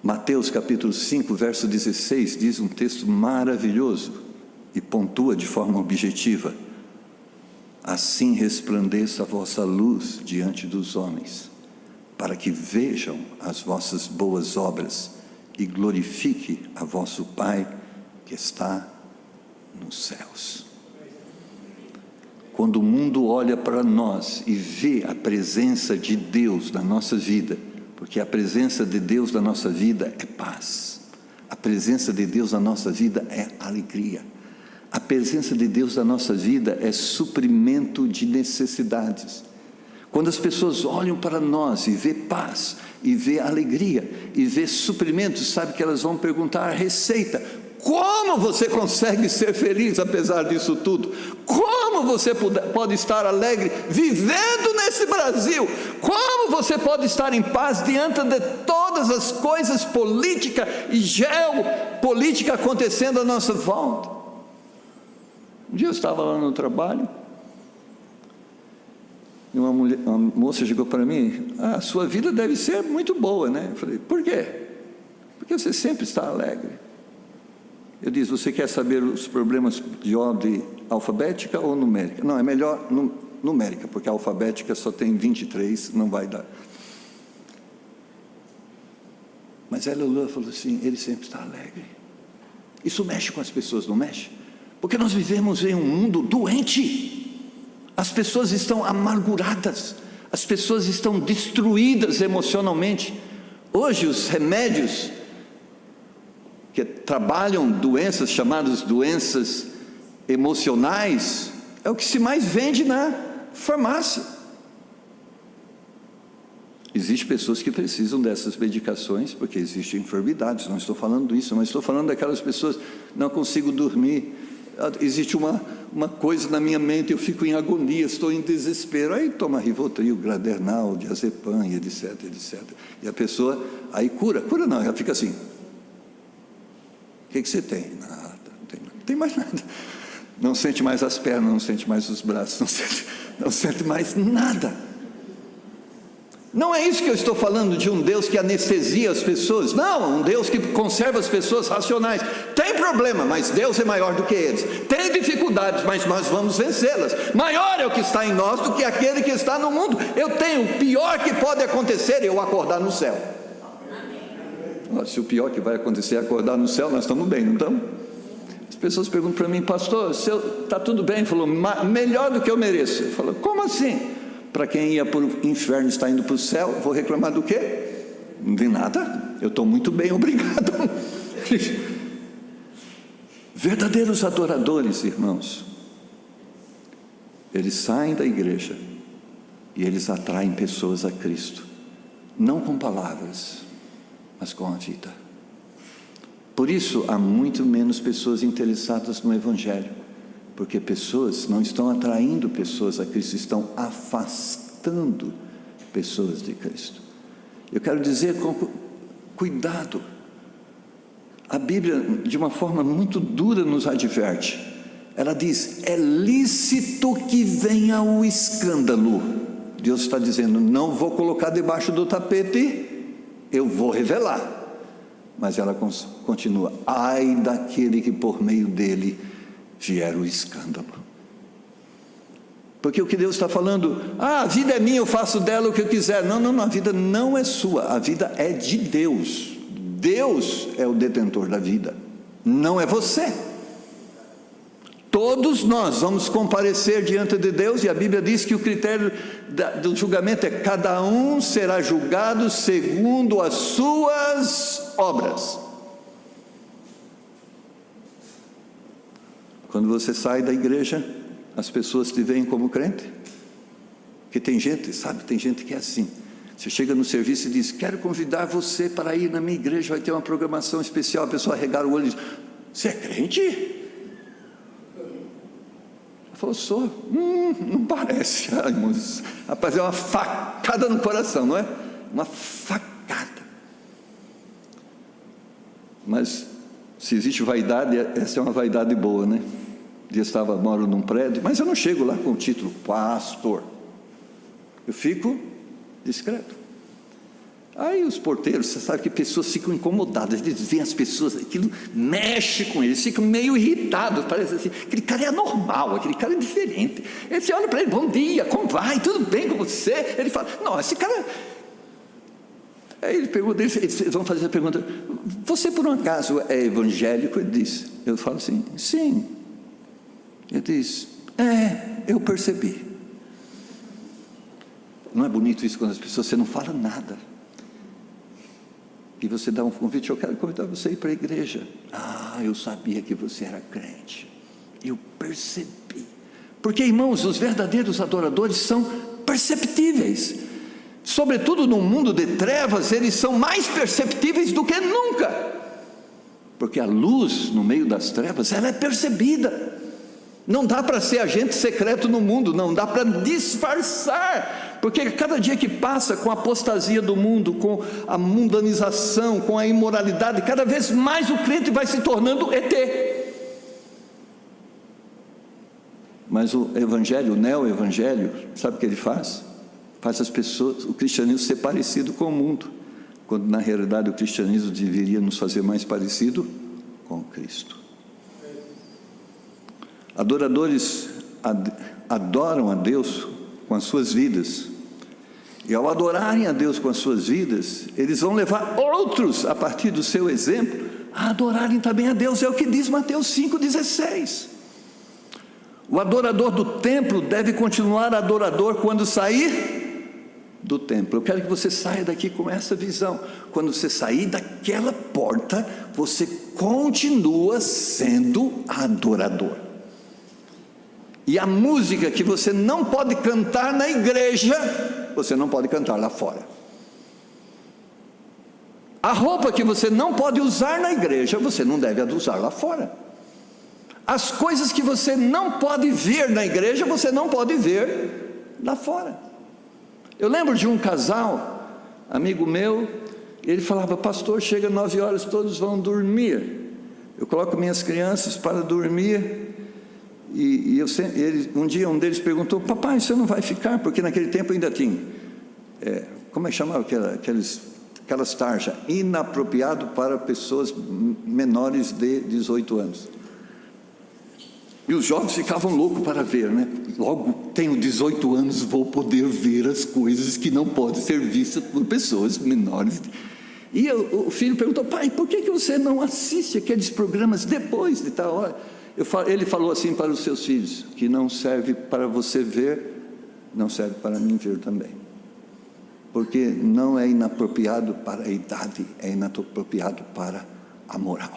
Mateus capítulo 5, verso 16, diz um texto maravilhoso e pontua de forma objetiva: assim resplandeça a vossa luz diante dos homens, para que vejam as vossas boas obras e glorifique a vosso Pai que está nos céus. Quando o mundo olha para nós e vê a presença de Deus na nossa vida, porque a presença de Deus na nossa vida é paz, a presença de Deus na nossa vida é alegria, a presença de Deus na nossa vida é suprimento de necessidades. Quando as pessoas olham para nós e vê paz, e vê alegria, e vê suprimento, sabe que elas vão perguntar a receita: como você consegue ser feliz apesar disso tudo? Como você pode estar alegre vivendo nesse Brasil? Como você pode estar em paz diante de todas as coisas política e geopolítica acontecendo à nossa volta? Um dia eu estava lá no trabalho e uma moça chegou para mim: a sua vida deve ser muito boa, né? Eu falei: por quê? Porque você sempre está alegre. Eu disse: você quer saber os problemas de ordem alfabética ou numérica? Não, é melhor numérica, porque a alfabética só tem 23, não vai dar. Mas ela olhou e falou assim: ele sempre está alegre. Isso mexe com as pessoas, não mexe? Porque nós vivemos em um mundo doente. As pessoas estão amarguradas, as pessoas estão destruídas emocionalmente. Hoje os remédios que trabalham doenças chamadas doenças emocionais é o que se mais vende na farmácia. Existem pessoas que precisam dessas medicações porque existem enfermidades, não estou falando disso, mas estou falando daquelas pessoas: não consigo dormir, existe uma coisa na minha mente, eu fico em agonia, estou em desespero, aí toma Rivotril, Gradernal, Diazepam, etc, etc, e a pessoa aí cura não, ela fica assim: o que você tem? Nada, não tem mais nada, não sente mais as pernas, não sente mais os braços, não sente mais nada. Não é isso que eu estou falando de um Deus que anestesia as pessoas, não, um Deus que conserva as pessoas racionais. Tem problema, mas Deus é maior do que eles. Tem dificuldades, mas nós vamos vencê-las. Maior é o que está em nós do que aquele que está no mundo. Eu tenho, o pior que pode acontecer, eu acordar no céu. Se o pior que vai acontecer é acordar no céu, nós estamos bem, não estamos? As pessoas perguntam para mim: pastor, está tudo bem? Ele falou: melhor do que eu mereço. Eu falo: como assim? Para quem ia para o inferno está indo para o céu, vou reclamar do quê? De nada, eu estou muito bem, obrigado. Verdadeiros adoradores, irmãos, eles saem da igreja e eles atraem pessoas a Cristo, não com palavras, mas com a vida. Por isso há muito menos pessoas interessadas no Evangelho, porque pessoas não estão atraindo pessoas a Cristo, estão afastando pessoas de Cristo. Eu quero dizer com cuidado. A Bíblia, de uma forma muito dura, nos adverte. Ela diz: é lícito que venha o escândalo. Deus está dizendo: não vou colocar debaixo do tapete, eu vou revelar. Mas ela continua: ai daquele que por meio dele vier o escândalo. Porque o que Deus está falando: a vida é minha, eu faço dela o que eu quiser. Não, a vida não é sua, a vida é de Deus. Deus é o detentor da vida, não é você. Todos nós vamos comparecer diante de Deus, e a Bíblia diz que o critério do julgamento é: cada um será julgado segundo as suas obras. Quando você sai da igreja, as pessoas te veem como crente? Porque tem gente, sabe, tem gente que é assim. Você chega no serviço e diz: quero convidar você para ir na minha igreja, vai ter uma programação especial. A pessoa arregala o olho e diz: você é crente? Ela falou: sou. Não parece. Ai, irmãos, rapaz, é uma facada no coração, não é? Uma facada. Mas se existe vaidade, essa é uma vaidade boa, né? Eu moro num prédio, mas eu não chego lá com o título pastor. Eu fico discreto. Aí os porteiros, você sabe que pessoas ficam incomodadas, eles veem as pessoas, aquilo mexe com eles, ficam meio irritados, parece assim: aquele cara é anormal, aquele cara é diferente. Aí você olha para ele: bom dia, como vai, tudo bem com você? Ele fala: não, esse cara... Aí ele pergunta, eles vão fazer a pergunta: você por um acaso é evangélico? Ele diz. Eu falo assim: sim. Ele diz: eu percebi. Não é bonito isso quando as pessoas, você não fala nada, e você dá um convite: eu quero convidar você a ir para a igreja. Eu sabia que você era crente, eu percebi. Porque, irmãos, os verdadeiros adoradores são perceptíveis, sobretudo no mundo de trevas, eles são mais perceptíveis do que nunca, porque a luz no meio das trevas, ela é percebida. Não dá para ser agente secreto no mundo, não dá para disfarçar, porque cada dia que passa, com a apostasia do mundo, com a mundanização, com a imoralidade, cada vez mais o crente vai se tornando ET. Mas o evangelho, o neo-evangelho, sabe o que ele faz? Faz as pessoas, o cristianismo, ser parecido com o mundo, quando na realidade o cristianismo deveria nos fazer mais parecido com Cristo. Adoradores adoram a Deus com as suas vidas, e ao adorarem a Deus com as suas vidas, eles vão levar outros, a partir do seu exemplo, a adorarem também a Deus. É o que diz Mateus 5,16. O adorador do templo deve continuar adorador quando sair do templo. Eu quero que você saia daqui com essa visão: quando você sair daquela porta, você continua sendo adorador. E a música que você não pode cantar na igreja, você não pode cantar lá fora. A roupa que você não pode usar na igreja, você não deve usar lá fora. As coisas que você não pode ver na igreja, você não pode ver lá fora. Eu lembro de um casal, amigo meu, ele falava: pastor, chega 9 horas, todos vão dormir. Eu coloco minhas crianças para dormir. Um dia um deles perguntou: papai, você não vai ficar? Porque naquele tempo ainda tinha, como é que chamava aquelas tarjas? Inapropriado para pessoas menores de 18 anos. E os jovens ficavam loucos para ver, né? Logo, tenho 18 anos, vou poder ver as coisas que não podem ser vistas por pessoas menores. E o filho perguntou: pai, por que você não assiste aqueles programas depois de tal hora? Ele falou assim para os seus filhos: que não serve para você ver, não serve para mim ver também, porque não é inapropriado para a idade, é inapropriado para a moral.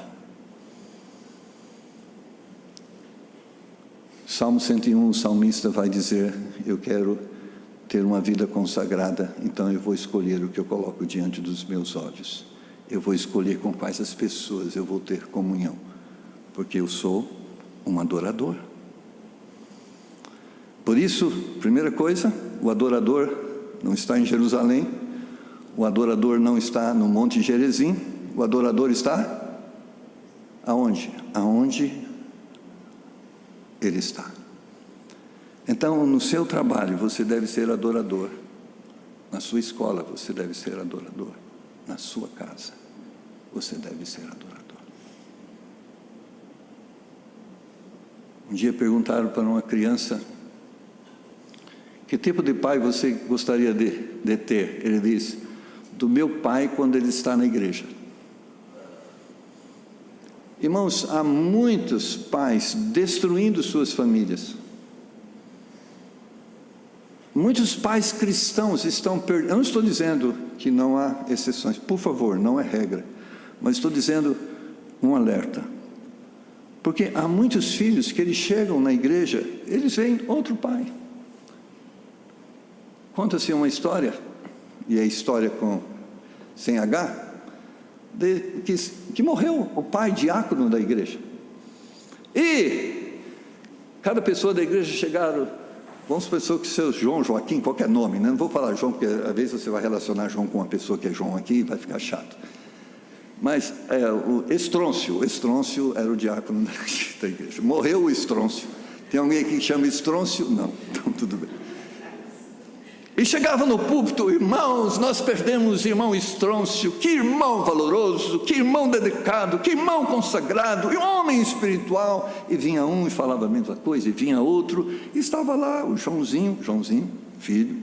Salmo 101, o salmista vai dizer: eu quero ter uma vida consagrada, então eu vou escolher o que eu coloco diante dos meus olhos, eu vou escolher com quais as pessoas eu vou ter comunhão, porque eu sou um adorador. Por isso, primeira coisa, o adorador não está em Jerusalém, o adorador não está no Monte Gerizim, o adorador está aonde? Aonde ele está. Então, no seu trabalho, você deve ser adorador. Na sua escola, você deve ser adorador. Na sua casa, você deve ser adorador. Um dia perguntaram para uma criança: que tipo de pai você gostaria de ter? Ele disse: do meu pai quando ele está na igreja. Irmãos, há muitos pais destruindo suas famílias. Muitos pais cristãos estão perdendo. Eu não estou dizendo que não há exceções, por favor, não é regra, mas estou dizendo um alerta. Porque há muitos filhos que eles chegam na igreja, eles veem outro pai. Conta-se uma história, e é história sem H, que morreu o pai diácono da igreja. E cada pessoa da igreja chegaram, vamos pensar que seu João, Joaquim, qualquer nome, né? Não vou falar João, porque às vezes você vai relacionar João com uma pessoa que é João aqui e vai ficar chato. Mas o Estrôncio era o diácono da igreja. Morreu o Estrôncio. Tem alguém aqui que chama Estrôncio? Não, então tudo bem. E chegava no púlpito: irmãos, nós perdemos o irmão Estrôncio, que irmão valoroso, que irmão dedicado, que irmão consagrado, e um homem espiritual. E vinha um e falava a mesma coisa, e vinha outro, e estava lá o Joãozinho, filho,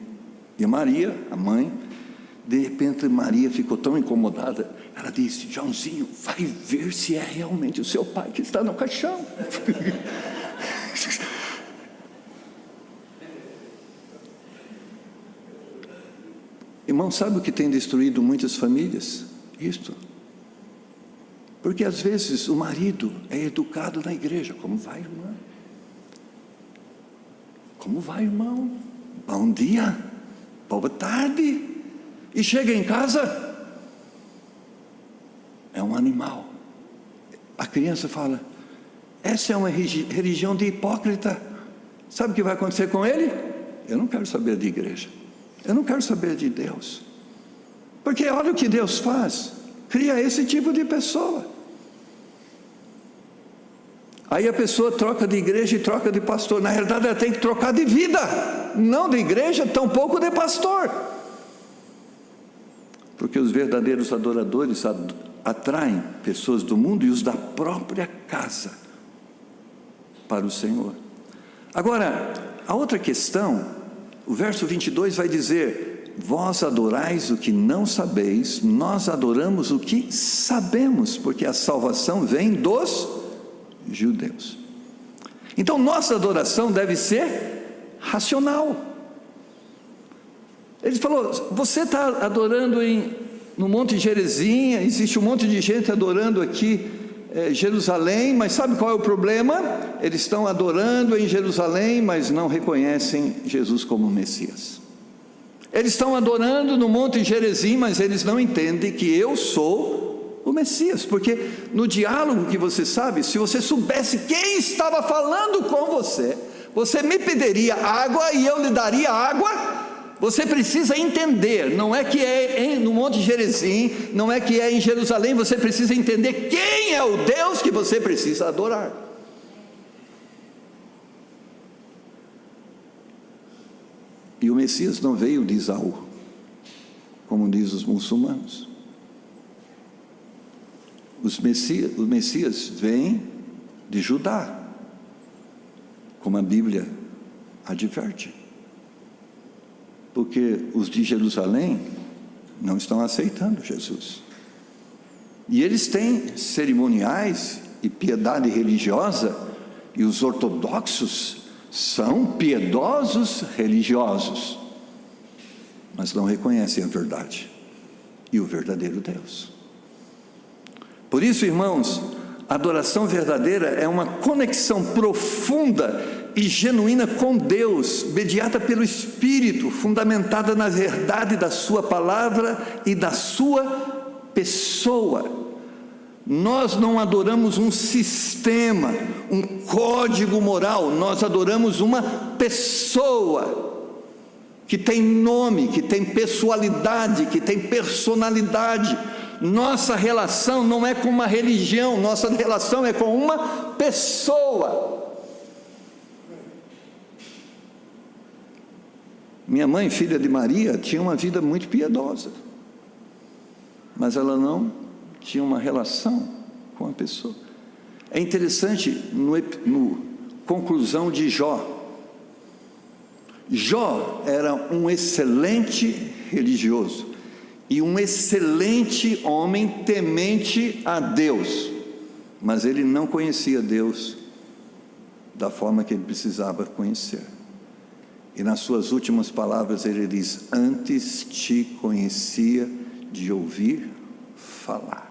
e Maria, a mãe. De repente Maria ficou tão incomodada, ela disse: Joãozinho, vai ver se é realmente o seu pai que está no caixão. Irmão, sabe o que tem destruído muitas famílias? Isto. Porque às vezes o marido é educado na igreja. Como vai, irmã? Como vai, irmão? Bom dia, boa tarde. E chega em casa, é um animal. A criança fala: essa é uma religião de hipócrita. Sabe o que vai acontecer com ele? Eu não quero saber de igreja. Eu não quero saber de Deus. Porque olha o que Deus faz. Cria esse tipo de pessoa. Aí a pessoa troca de igreja e troca de pastor. Na realidade ela tem que trocar de vida. Não de igreja, tampouco de pastor. Porque os verdadeiros adoradores atraem pessoas do mundo e os da própria casa para o Senhor. Agora, a outra questão, o verso 22 vai dizer: vós adorais o que não sabeis, nós adoramos o que sabemos, porque a salvação vem dos judeus. Então nossa adoração deve ser racional. Ele falou: você está adorando no Monte Gerizim, existe um monte de gente adorando aqui Jerusalém, mas sabe qual é o problema? Eles estão adorando em Jerusalém, mas não reconhecem Jesus como Messias. Eles estão adorando no Monte Gerizim, mas eles não entendem que eu sou o Messias. Porque no diálogo que você sabe, se você soubesse quem estava falando com você, você me pediria água e eu lhe daria água. Você precisa entender, não é que é no Monte Gerizim, não é que é em Jerusalém, você precisa entender quem é o Deus que você precisa adorar. E o Messias não veio de Isaú, como diz os muçulmanos. O Messias vem de Judá, como a Bíblia adverte. Porque os de Jerusalém não estão aceitando Jesus. E eles têm cerimoniais e piedade religiosa, e os ortodoxos são piedosos religiosos, mas não reconhecem a verdade e o verdadeiro Deus. Por isso, irmãos, a adoração verdadeira é uma conexão profunda e genuína com Deus, mediada pelo Espírito, fundamentada na verdade da sua palavra e da sua pessoa. Nós não adoramos um sistema, um código moral, nós adoramos uma pessoa que tem nome, que tem pessoalidade, que tem personalidade. Nossa relação não é com uma religião, nossa relação é com uma pessoa. Minha mãe, filha de Maria, tinha uma vida muito piedosa, mas ela não tinha uma relação com a pessoa. É interessante, no conclusão de Jó. Jó era um excelente religioso e um excelente homem temente a Deus, mas ele não conhecia Deus da forma que ele precisava conhecer. E nas suas últimas palavras ele diz: antes te conhecia de ouvir falar.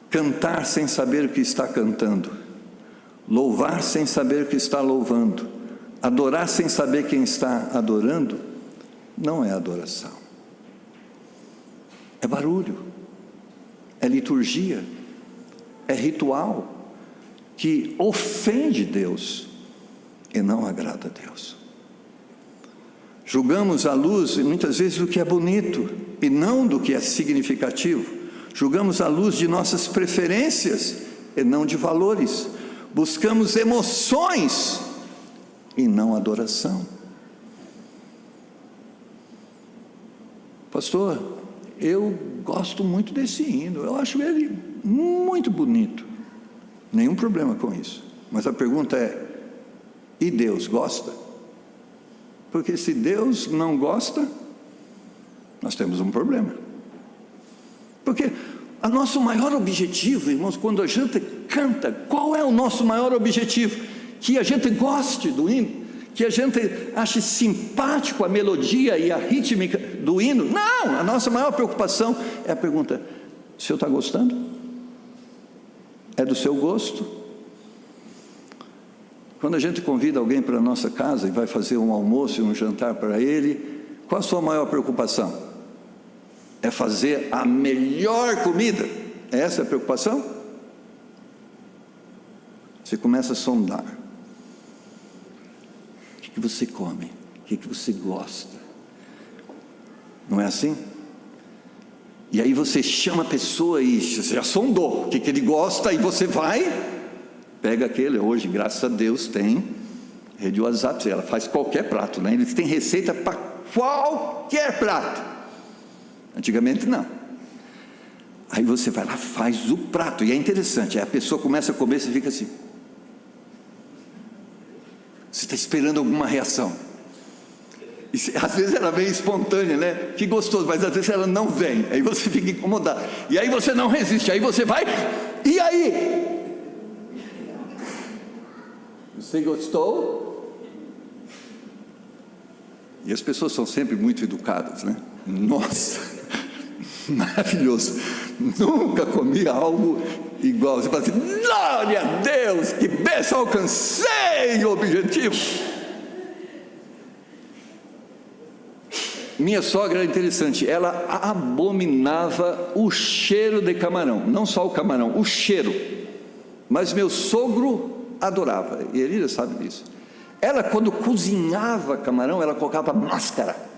Cantar sem saber o que está cantando, louvar sem saber o que está louvando, adorar sem saber quem está adorando, não é adoração. É barulho, é liturgia, é ritual que ofende Deus e não agrada a Deus. Julgamos à luz, muitas vezes, do que é bonito e não do que é significativo. Julgamos à luz de nossas preferências e não de valores. Buscamos emoções e não adoração. Pastor, eu gosto muito desse hino, eu acho ele muito bonito. Nenhum problema com isso. Mas a pergunta é: e Deus gosta? Porque se Deus não gosta, nós temos um problema. Porque o nosso maior objetivo, irmãos, quando a gente canta, qual é o nosso maior objetivo? Que a gente goste do hino, que a gente ache simpático a melodia e a rítmica do hino. Não, a nossa maior preocupação é a pergunta: o senhor está gostando? É do seu gosto? Quando a gente convida alguém para a nossa casa e vai fazer um almoço e um jantar para ele, qual a sua maior preocupação? É fazer a melhor comida? É essa a preocupação? Você começa a sondar. O que você come? O que você gosta? Não é assim? E aí você chama a pessoa e você já sondou o que ele gosta, e você vai, pega aquele. Hoje, graças a Deus, tem rede WhatsApp, ela faz qualquer prato, né? Eles têm receita para qualquer prato. Antigamente não. Aí você vai lá, faz o prato, e é interessante, aí a pessoa começa a comer, você fica assim, você está esperando alguma reação, e às vezes ela vem espontânea, né? Que gostoso, mas às vezes ela não vem, aí você fica incomodado, e aí você não resiste, aí você vai, e aí? Você gostou? E as pessoas são sempre muito educadas, né? Nossa, maravilhoso, nunca comi algo igual. Você fala assim: glória a Deus, que bênção, alcancei o objetivo. Minha sogra era interessante, ela abominava o cheiro de camarão, não só o camarão, o cheiro, mas meu sogro adorava, e ele já sabe disso. Ela, quando cozinhava camarão, ela colocava máscara.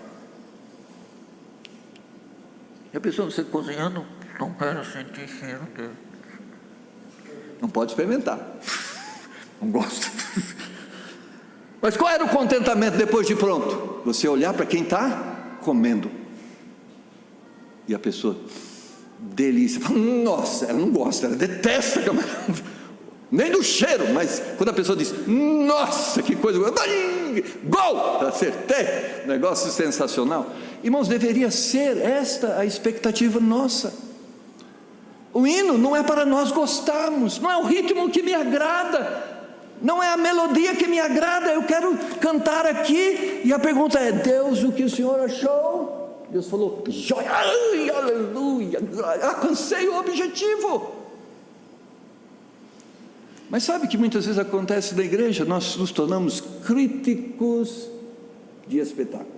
E a pessoa, você cozinhando, não quero sentir cheiro dele. Não pode experimentar. Não gosto. Mas qual era o contentamento depois de pronto? Você olhar para quem está comendo. E a pessoa, delícia. Nossa, ela não gosta, ela detesta camarão. Nem do cheiro, mas quando a pessoa diz: nossa, que coisa, gol, acertei, negócio sensacional. Irmãos, deveria ser esta a expectativa nossa. O hino não é para nós gostarmos, não é o ritmo que me agrada, não é a melodia que me agrada. Eu quero cantar aqui, e a pergunta é: Deus, o que o Senhor achou? Deus falou: joia, aleluia, alcancei o objetivo. Mas sabe que muitas vezes acontece na igreja? Nós nos tornamos críticos de espetáculo.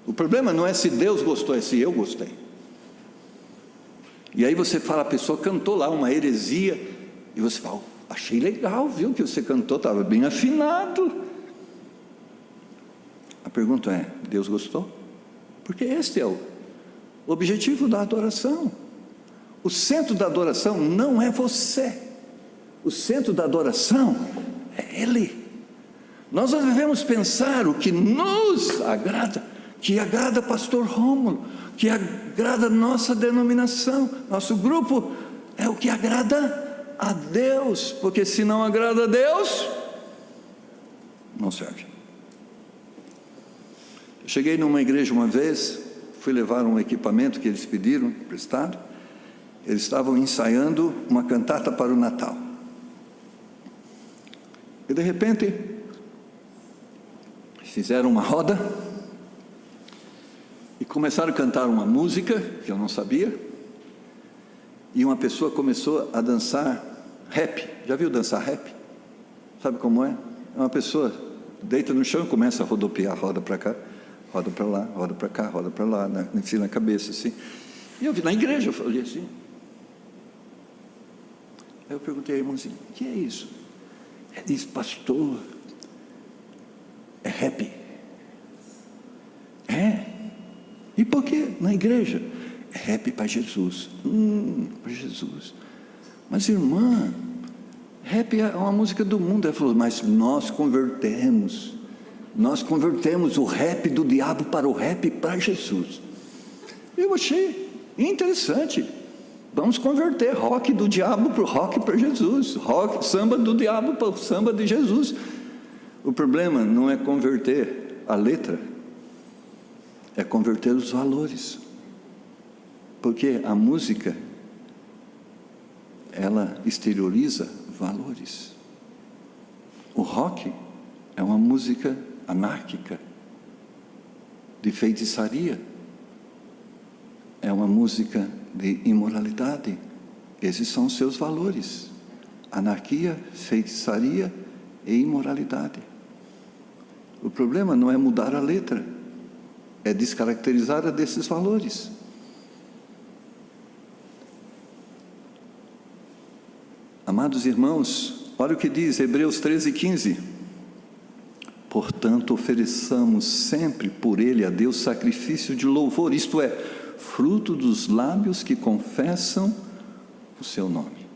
O problema não é se Deus gostou, é se eu gostei. E aí você fala, a pessoa cantou lá uma heresia, e você fala, achei legal, viu, que você cantou, estava bem afinado. A pergunta é, Deus gostou? Porque este é o objetivo da adoração. O centro da adoração não é você. O centro da adoração é Ele. Nós devemos pensar o que nos agrada, que agrada pastor Rômulo, que agrada nossa denominação, nosso grupo, é o que agrada a Deus, porque se não agrada a Deus, não serve. Eu cheguei numa igreja uma vez, fui levar um equipamento que eles pediram, emprestado, eles estavam ensaiando uma cantata para o Natal, e de repente, fizeram uma roda, e começaram a cantar uma música, que eu não sabia, e uma pessoa começou a dançar rap. Já viu dançar rap? Sabe como é? É uma pessoa deita no chão e começa a rodopiar, roda para cá, roda para lá, roda para cá, roda para lá, assim, na cabeça, assim. E eu vi na igreja, eu falei assim. Aí eu perguntei à irmãzinha, o que é isso? Ele disse, pastor, é rap. É? E por que na igreja? É rap para Jesus. Para Jesus. Mas irmã, rap é uma música do mundo. Ela falou, mas nós convertemos o rap do diabo para o rap para Jesus. Eu achei interessante. Vamos converter rock do diabo para o rock para Jesus, samba do diabo para o samba de Jesus. O problema não é converter a letra, é converter os valores, porque a música, ela exterioriza valores. O rock é uma música anárquica, de feitiçaria, é uma música de imoralidade. Esses são os seus valores: anarquia, feitiçaria e imoralidade. O problema não é mudar a letra, é descaracterizar a desses valores. Amados irmãos, olha o que diz Hebreus 13:15. Portanto, ofereçamos sempre por ele a Deus sacrifício de louvor, isto é, fruto dos lábios que confessam o seu nome.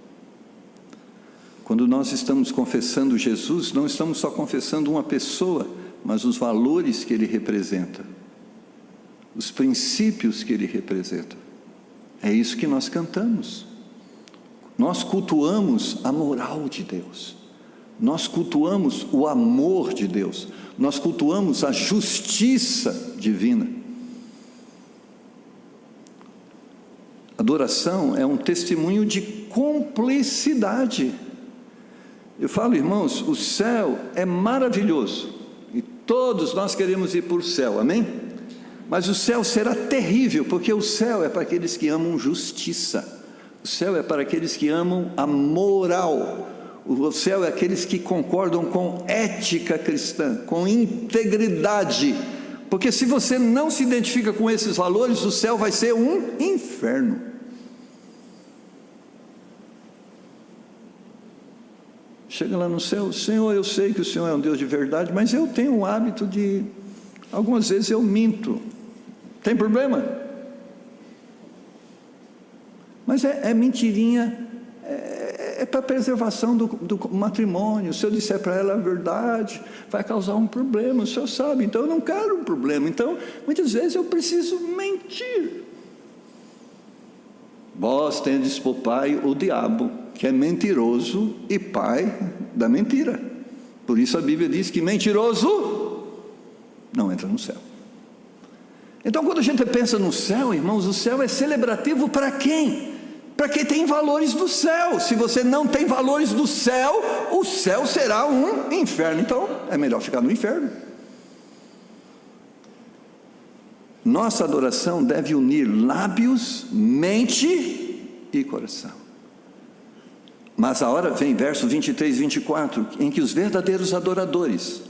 Quando nós estamos confessando Jesus, não estamos só confessando uma pessoa, mas os valores que ele representa, os princípios que ele representa. É isso que nós cantamos. Nós cultuamos a moral de Deus, nós cultuamos o amor de Deus, nós cultuamos a justiça divina. Adoração é um testemunho de cumplicidade. Eu falo, irmãos, o céu é maravilhoso, e todos nós queremos ir para o céu, amém? Mas o céu será terrível, porque o céu é para aqueles que amam justiça. O céu é para aqueles que amam a moral. O céu é aqueles que concordam com ética cristã, com integridade. Porque se você não se identifica com esses valores, o céu vai ser um inferno. Chega lá no céu, Senhor, eu sei que o Senhor é um Deus de verdade, mas eu tenho o hábito de, algumas vezes eu minto. Tem problema? Mas é mentirinha, é para preservação do matrimônio. Se eu disser para ela a verdade, vai causar um problema, o senhor sabe, então eu não quero um problema. Então, muitas vezes eu preciso mentir. Vós tendes por pai o diabo, que é mentiroso e pai da mentira. Por isso a Bíblia diz que mentiroso não entra no céu. Então, quando a gente pensa no céu, irmãos, o céu é celebrativo para quem? Para quem tem valores do céu. Se você não tem valores do céu, o céu será um inferno. Então, é melhor ficar no inferno. Nossa adoração deve unir lábios, mente e coração. Mas a hora vem, verso 23 e 24, em que os verdadeiros adoradores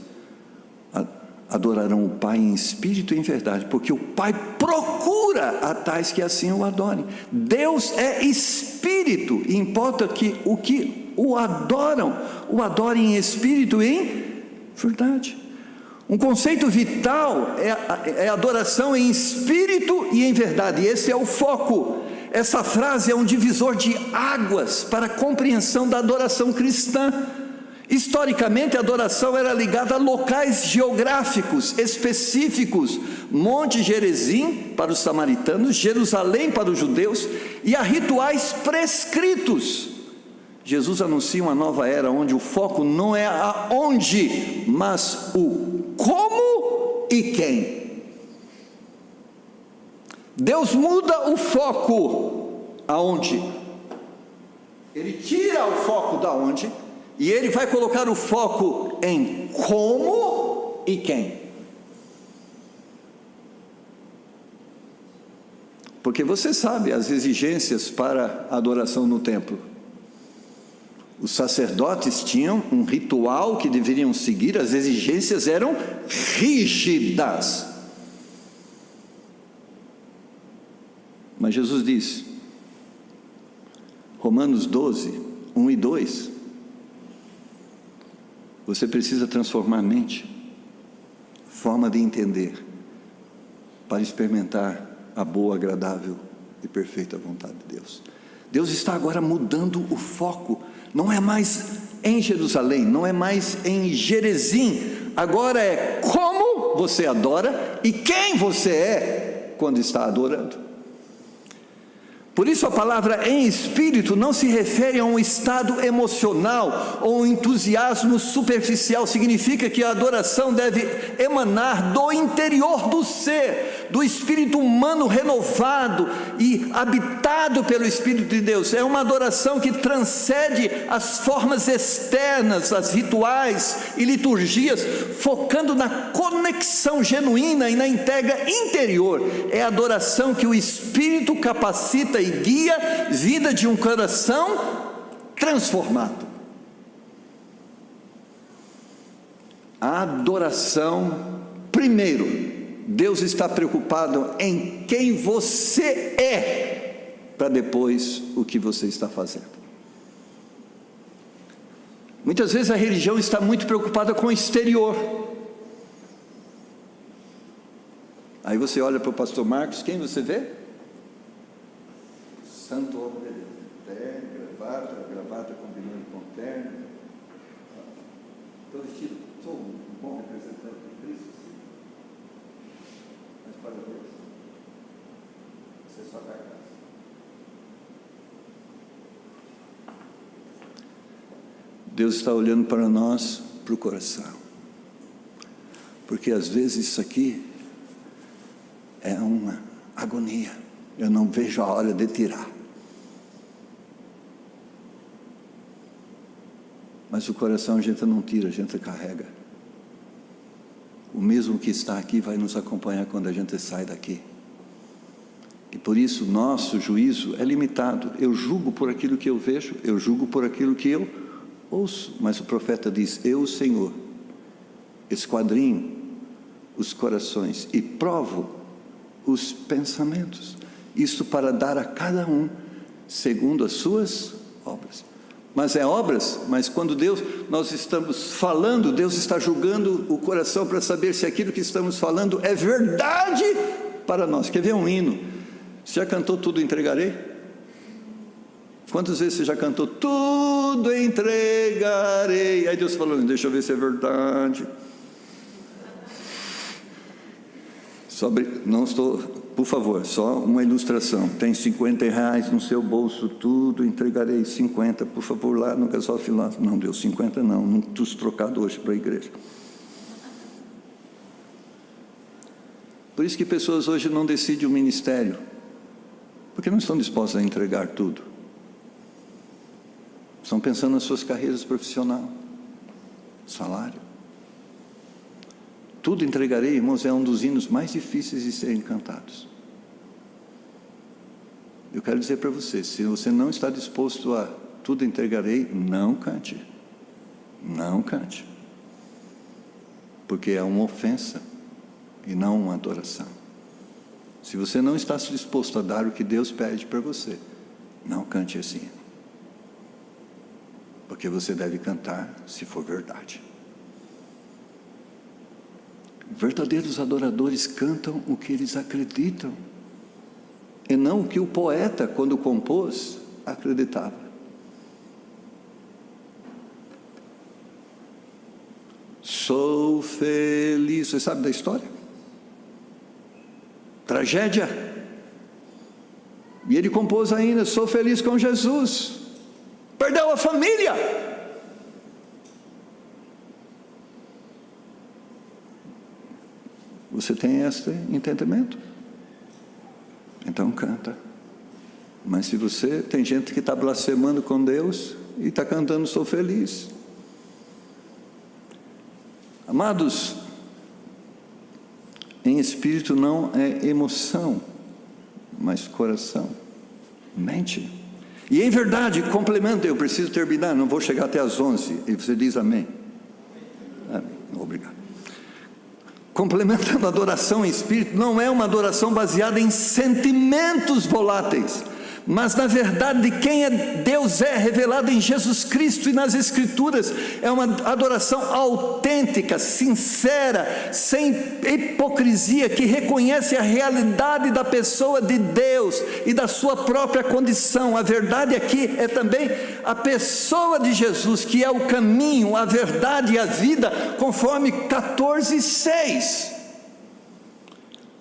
adorarão o Pai em espírito e em verdade, porque o Pai procura a tais que assim o adorem. Deus é espírito, e importa que o adorem em espírito e em verdade. Um conceito vital é adoração em espírito e em verdade, esse é o foco. Essa frase é um divisor de águas para a compreensão da adoração cristã. Historicamente, a adoração era ligada a locais geográficos específicos, Monte Gerizim para os samaritanos, Jerusalém para os judeus, e a rituais prescritos. Jesus anuncia uma nova era, onde o foco não é aonde, mas o como e quem. Deus muda o foco aonde? Ele tira o foco da onde? E Ele vai colocar o foco em como e quem. Porque você sabe as exigências para a adoração no templo. Os sacerdotes tinham um ritual que deveriam seguir, as exigências eram rígidas. Mas Jesus diz, Romanos 12, 1 e 2, você precisa transformar a mente, forma de entender, para experimentar a boa, agradável e perfeita vontade de Deus. Deus está agora mudando o foco, não é mais em Jerusalém, não é mais em Gerizim, agora é como você adora e quem você é quando está adorando. Por isso a palavra em espírito não se refere a um estado emocional ou um entusiasmo superficial, significa que a adoração deve emanar do interior do ser, do espírito humano renovado e habitado pelo Espírito de Deus. É uma adoração que transcende as formas externas, as rituais e liturgias, focando na conexão genuína e na entrega interior. É a adoração que o Espírito capacita e guia vida de um coração transformado. A adoração, primeiro, Deus está preocupado em quem você é, para depois o que você está fazendo. Muitas vezes a religião está muito preocupada com o exterior. Aí você olha para o pastor Marcos, quem você vê? Santo homem de Deus, terno, gravata combinando com terno. Estou vestido, sou um bom representante de Cristo, sim. Mas para Deus, você só dá graça. Deus está olhando para nós, para o coração. Porque às vezes isso aqui é uma agonia. Eu não vejo a hora de tirar. Mas o coração a gente não tira, a gente carrega. O mesmo que está aqui vai nos acompanhar quando a gente sai daqui. E por isso nosso juízo é limitado. Eu julgo por aquilo que eu vejo, eu julgo por aquilo que eu ouço. Mas o profeta diz, eu, o Senhor, esquadrinho os corações e provo os pensamentos. Isso para dar a cada um segundo as suas obras. Mas é obras, mas quando nós estamos falando, Deus está julgando o coração para saber se aquilo que estamos falando é verdade para nós. Quer ver um hino? Você já cantou Tudo Entregarei? Quantas vezes você já cantou Tudo Entregarei? Aí Deus falou, deixa eu ver se é verdade. Não estou, por favor, só uma ilustração. Tem R$50 no seu bolso, tudo entregarei. 50, por favor, lá no gasóleo lá. Não deu 50 não trouxe trocado hoje para a igreja. Por isso que pessoas hoje não decidem o ministério, porque não estão dispostas a entregar tudo. Estão pensando nas suas carreiras profissionais, salário. Tudo entregarei, irmãos, é um dos hinos mais difíceis de serem cantados. Eu quero dizer para você, se você não está disposto a tudo entregarei, não cante. Não cante. Porque é uma ofensa e não uma adoração. Se você não está disposto a dar o que Deus pede para você, não cante esse hino, porque você deve cantar se for verdade. Verdadeiros adoradores cantam o que eles acreditam, e não o que o poeta, quando compôs, acreditava. Sou feliz. Você sabe da história? Tragédia. E ele compôs ainda: sou feliz com Jesus. Perdeu a família. Você tem este entendimento? Então canta. Mas se você, tem gente que está blasfemando com Deus e está cantando sou feliz. Amados, em espírito não é emoção, mas coração, mente. E em verdade, complementa, eu preciso terminar, não vou chegar até às 11, e você diz amém. Amém, obrigado. Complementando a adoração em espírito, não é uma adoração baseada em sentimentos voláteis, mas na verdade de quem Deus é revelado em Jesus Cristo e nas Escrituras. É uma adoração autêntica, sincera, sem hipocrisia, que reconhece a realidade da pessoa de Deus e da sua própria condição. A verdade aqui é também a pessoa de Jesus, que é o caminho, a verdade e a vida, conforme 14:6.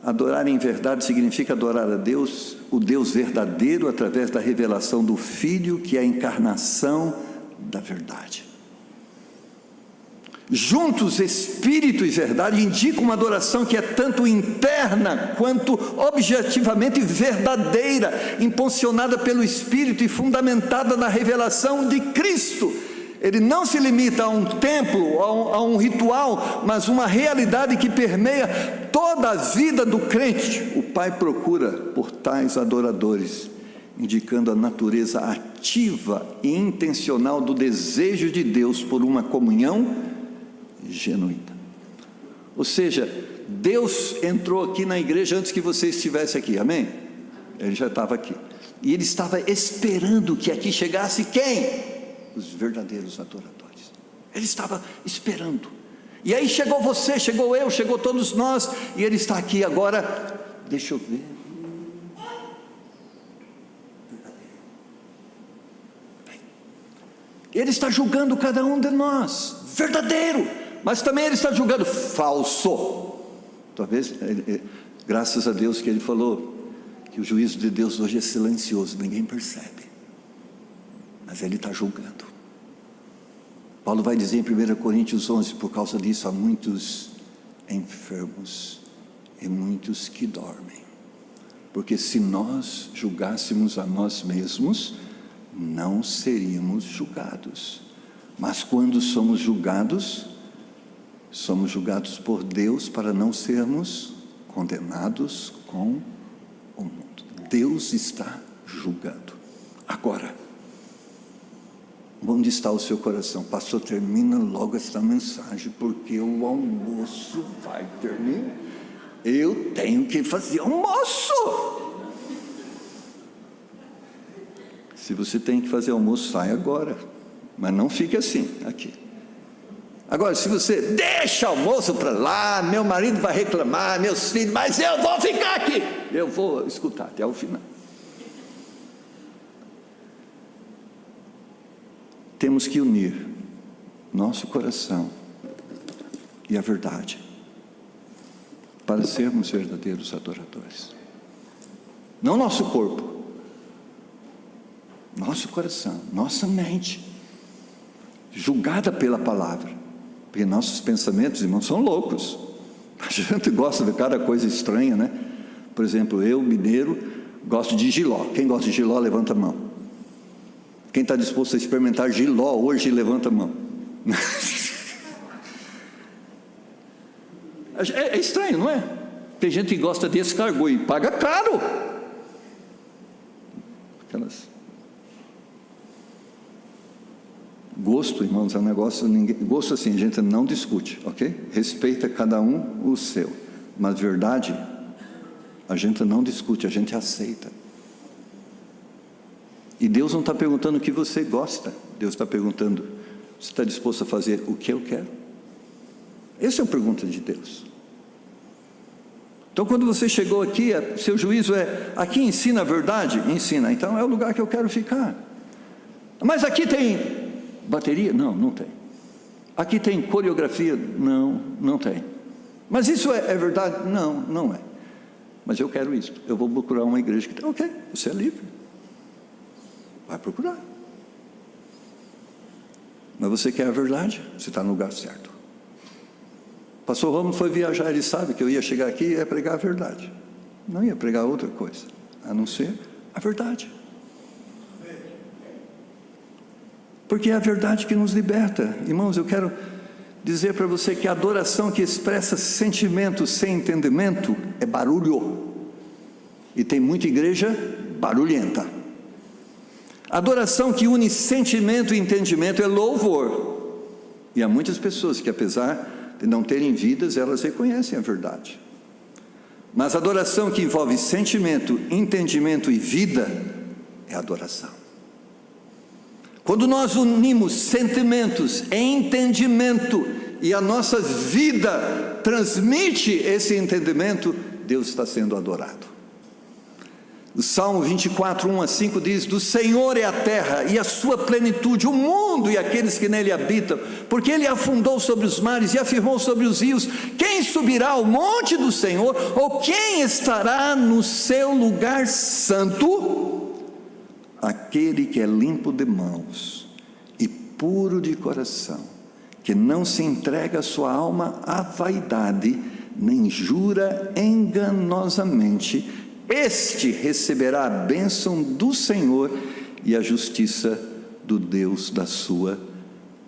Adorar em verdade significa adorar a Deus, o Deus verdadeiro, através da revelação do Filho, que é a encarnação da verdade. Juntos, Espírito e verdade indicam uma adoração que é tanto interna quanto objetivamente verdadeira, impulsionada pelo Espírito e fundamentada na revelação de Cristo. Ele não se limita a um templo, a um ritual, mas uma realidade que permeia toda a vida do crente. O Pai procura por tais adoradores, indicando a natureza ativa e intencional do desejo de Deus por uma comunhão genuína. Ou seja, Deus entrou aqui na igreja antes que você estivesse aqui, amém? Ele já estava aqui, e Ele estava esperando que aqui chegasse quem? Os verdadeiros adoradores. Ele estava esperando. E aí chegou você, chegou eu, chegou todos nós, e Ele está aqui agora. Deixa eu ver. Ele está julgando cada um de nós, verdadeiro, mas também Ele está julgando falso. Talvez, graças a Deus que Ele falou que o juízo de Deus hoje é silencioso, ninguém percebe, mas Ele está julgando. Paulo vai dizer em 1 Coríntios 11, por causa disso há muitos enfermos e muitos que dormem, porque se nós julgássemos a nós mesmos, não seríamos julgados, mas quando somos julgados por Deus, para não sermos condenados com o mundo. Deus está julgando. Agora, onde está o seu coração? Pastor, termina logo esta mensagem, porque o almoço vai terminar. Eu tenho que fazer almoço. Se você tem que fazer almoço, sai agora, mas não fique assim, aqui. Agora, se você deixa almoço para lá, meu marido vai reclamar, meus filhos, mas eu vou ficar aqui, eu vou escutar até o final. Temos que unir nosso coração e a verdade, para sermos verdadeiros adoradores. Não nosso corpo, nosso coração, nossa mente, julgada pela palavra, porque nossos pensamentos, irmãos, são loucos. A gente gosta de cada coisa estranha, né? Por exemplo, eu, mineiro, gosto de jiló. Quem gosta de jiló, levanta a mão. Quem está disposto a experimentar jiló hoje, levanta a mão. É estranho, não é? Tem gente que gosta de escargot e paga caro. Gosto, irmãos, é um negócio, gosto assim, a gente não discute, ok? Respeita cada um o seu. Mas verdade, a gente não discute, a gente aceita. E Deus não está perguntando o que você gosta. Deus está perguntando, você está disposto a fazer o que eu quero? Essa é a pergunta de Deus. Então, quando você chegou aqui, seu juízo é, aqui ensina a verdade? Ensina, então é o lugar que eu quero ficar. Mas aqui tem bateria? Não, não tem. Aqui tem coreografia? Não, não tem. Mas isso é verdade? Não, não é. Mas eu quero isso. Eu vou procurar uma igreja que tem. Ok, você é livre. Vai procurar. Mas você quer a verdade? Você está no lugar certo. Pastor Romulo foi viajar, ele sabe que eu ia chegar aqui e ia pregar a verdade. Não ia pregar outra coisa, a não ser a verdade. Porque é a verdade que nos liberta. Irmãos, eu quero dizer para você que a adoração que expressa sentimentos sem entendimento é barulho. E tem muita igreja barulhenta. A adoração que une sentimento e entendimento é louvor. E há muitas pessoas que, apesar de não terem vidas, elas reconhecem a verdade. Mas a adoração que envolve sentimento, entendimento e vida é adoração. Quando nós unimos sentimentos e entendimento e a nossa vida transmite esse entendimento, Deus está sendo adorado. O Salmo 24, 1 a 5 diz, do Senhor é a terra e a sua plenitude, o mundo e aqueles que nele habitam, porque ele afundou sobre os mares e afirmou sobre os rios. Quem subirá ao monte do Senhor, ou quem estará no seu lugar santo? Aquele que é limpo de mãos e puro de coração, que não se entrega a sua alma à vaidade, nem jura enganosamente, este receberá a bênção do Senhor e a justiça do Deus da sua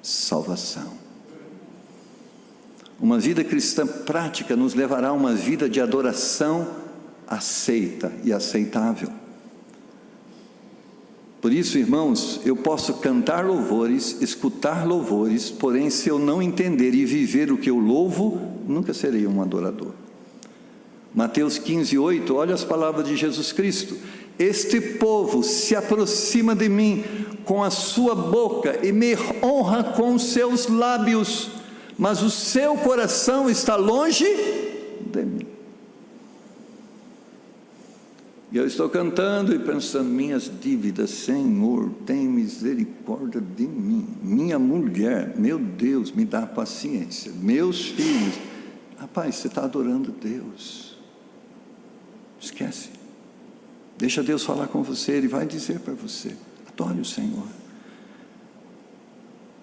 salvação. Uma vida cristã prática nos levará a uma vida de adoração aceita e aceitável. Por isso, irmãos, eu posso cantar louvores, escutar louvores, porém, se eu não entender e viver o que eu louvo, nunca serei um adorador. Mateus 15, 8, olha as palavras de Jesus Cristo. Este povo se aproxima de mim com a sua boca e me honra com os seus lábios, mas o seu coração está longe de mim. E eu estou cantando e pensando, minhas dívidas, Senhor, tem misericórdia de mim. Minha mulher, meu Deus, me dá paciência. Meus filhos, rapaz, você está adorando Deus. Esquece. Deixa Deus falar com você, Ele vai dizer para você, adore o Senhor.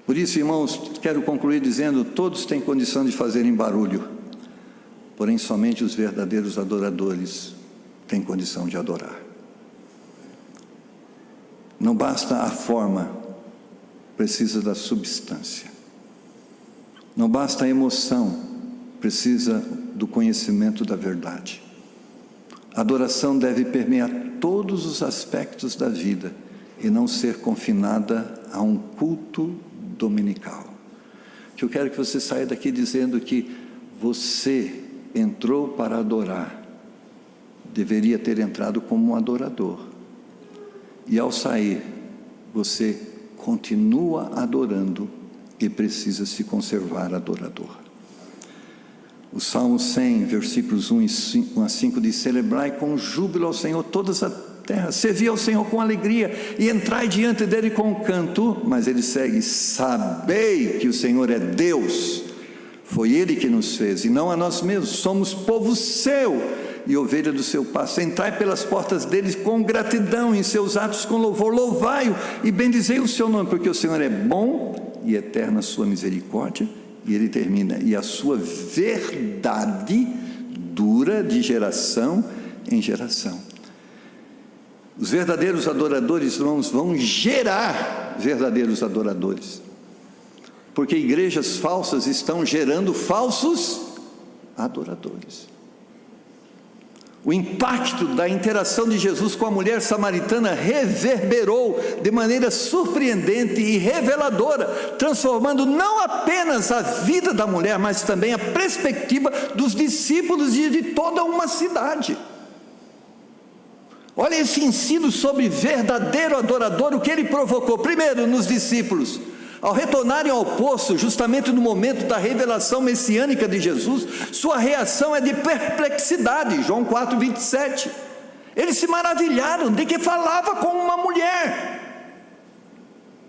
Por isso, irmãos, quero concluir dizendo, todos têm condição de fazerem barulho, porém somente os verdadeiros adoradores têm condição de adorar. Não basta a forma, precisa da substância. Não basta a emoção, precisa do conhecimento da verdade. A adoração deve permear todos os aspectos da vida e não ser confinada a um culto dominical. Que eu quero que você saia daqui dizendo que você entrou para adorar, deveria ter entrado como um adorador. E ao sair, você continua adorando e precisa se conservar adorador. O Salmo 100, versículos 1 a 5 diz, celebrai com júbilo ao Senhor todas as terras, servi ao Senhor com alegria e entrai diante dele com canto. Mas ele segue, sabei que o Senhor é Deus, foi Ele que nos fez e não a nós mesmos, somos povo seu e ovelha do seu pasto. Entrai pelas portas dele com gratidão, em seus atos com louvor, louvai-o e bendizei o seu nome, porque o Senhor é bom e eterna a sua misericórdia. E ele termina, e a sua verdade dura de geração em geração. Os verdadeiros adoradores, irmãos, vão gerar verdadeiros adoradores, porque igrejas falsas estão gerando falsos adoradores. O impacto da interação de Jesus com a mulher samaritana reverberou de maneira surpreendente e reveladora, transformando não apenas a vida da mulher, mas também a perspectiva dos discípulos e de toda uma cidade. Olha esse ensino sobre verdadeiro adorador, o que ele provocou. Primeiro, nos discípulos, ao retornarem ao poço, justamente no momento da revelação messiânica de Jesus, sua reação é de perplexidade, João 4:27. Eles se maravilharam de que falava com uma mulher,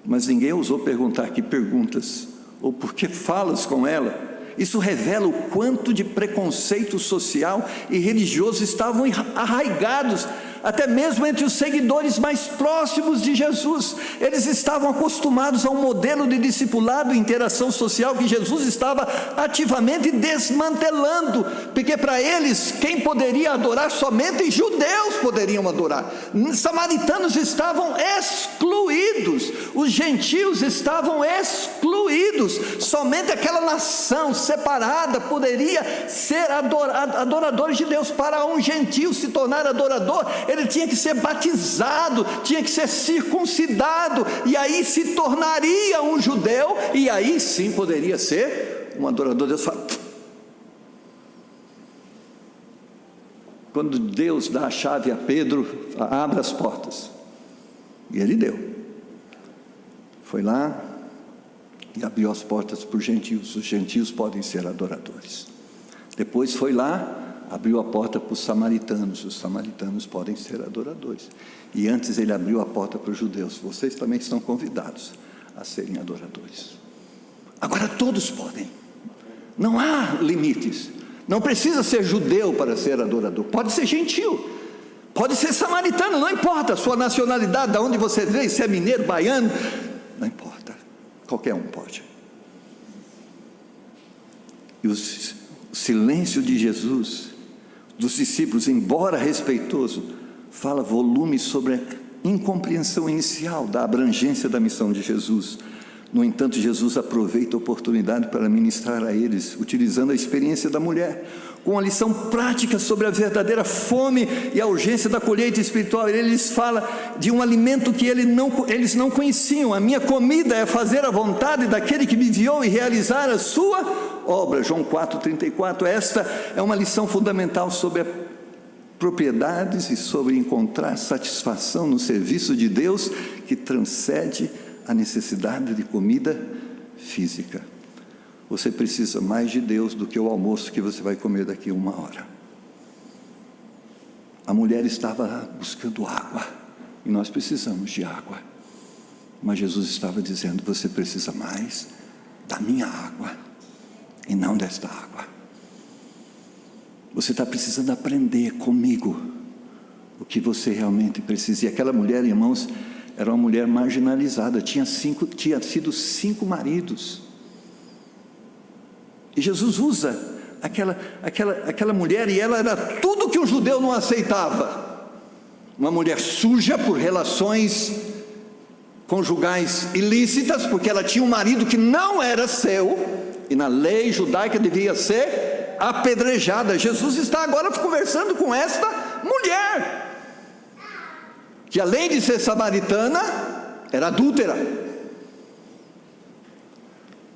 mas ninguém ousou perguntar que perguntas, ou por que falas com ela. Isso revela o quanto de preconceito social e religioso estavam arraigados, até mesmo entre os seguidores mais próximos de Jesus. Eles estavam acostumados a um modelo de discipulado e interação social que Jesus estava ativamente desmantelando, porque para eles, quem poderia adorar? Somente judeus poderiam adorar. Samaritanos estavam excluídos, os gentios estavam excluídos, somente aquela nação separada poderia ser adorador de Deus. Para um gentio se tornar adorador, ele tinha que ser batizado, tinha que ser circuncidado, e aí se tornaria um judeu, e aí sim poderia ser um adorador. Deus fala, quando Deus dá a chave a Pedro, abre as portas, e ele deu, foi lá e abriu as portas para os gentios podem ser adoradores. Depois foi lá, abriu a porta para os samaritanos podem ser adoradores. E antes ele abriu a porta para os judeus, vocês também estão convidados a serem adoradores. Agora todos podem, não há limites, não precisa ser judeu para ser adorador, pode ser gentio, pode ser samaritano, não importa a sua nacionalidade, de onde você veio, se é mineiro, baiano, não importa, qualquer um pode. E o silêncio de Jesus, dos discípulos, embora respeitoso, fala volume sobre a incompreensão inicial da abrangência da missão de Jesus. No entanto, Jesus aproveita a oportunidade para ministrar a eles, utilizando a experiência da mulher, com a lição prática sobre a verdadeira fome e a urgência da colheita espiritual. Ele lhes fala de um alimento que eles não conheciam. A minha comida é fazer a vontade daquele que me enviou e realizar a sua obra. João 4:34. Esta é uma lição fundamental sobre propriedades e sobre encontrar satisfação no serviço de Deus, que transcende a necessidade de comida física. Você precisa mais de Deus do que o almoço que você vai comer daqui a 1 hora. A mulher estava buscando água, e nós precisamos de água, mas Jesus estava dizendo, você precisa mais da minha água, e não desta água. Você está precisando aprender comigo o que você realmente precisa. E aquela mulher, irmãos, era uma mulher marginalizada, tinha sido 5 maridos, e Jesus usa aquela mulher, e ela era tudo que um judeu não aceitava, uma mulher suja por relações conjugais ilícitas, porque ela tinha um marido que não era seu, e na lei judaica devia ser apedrejada. Jesus está agora conversando com esta mulher, que além de ser samaritana, era adúltera.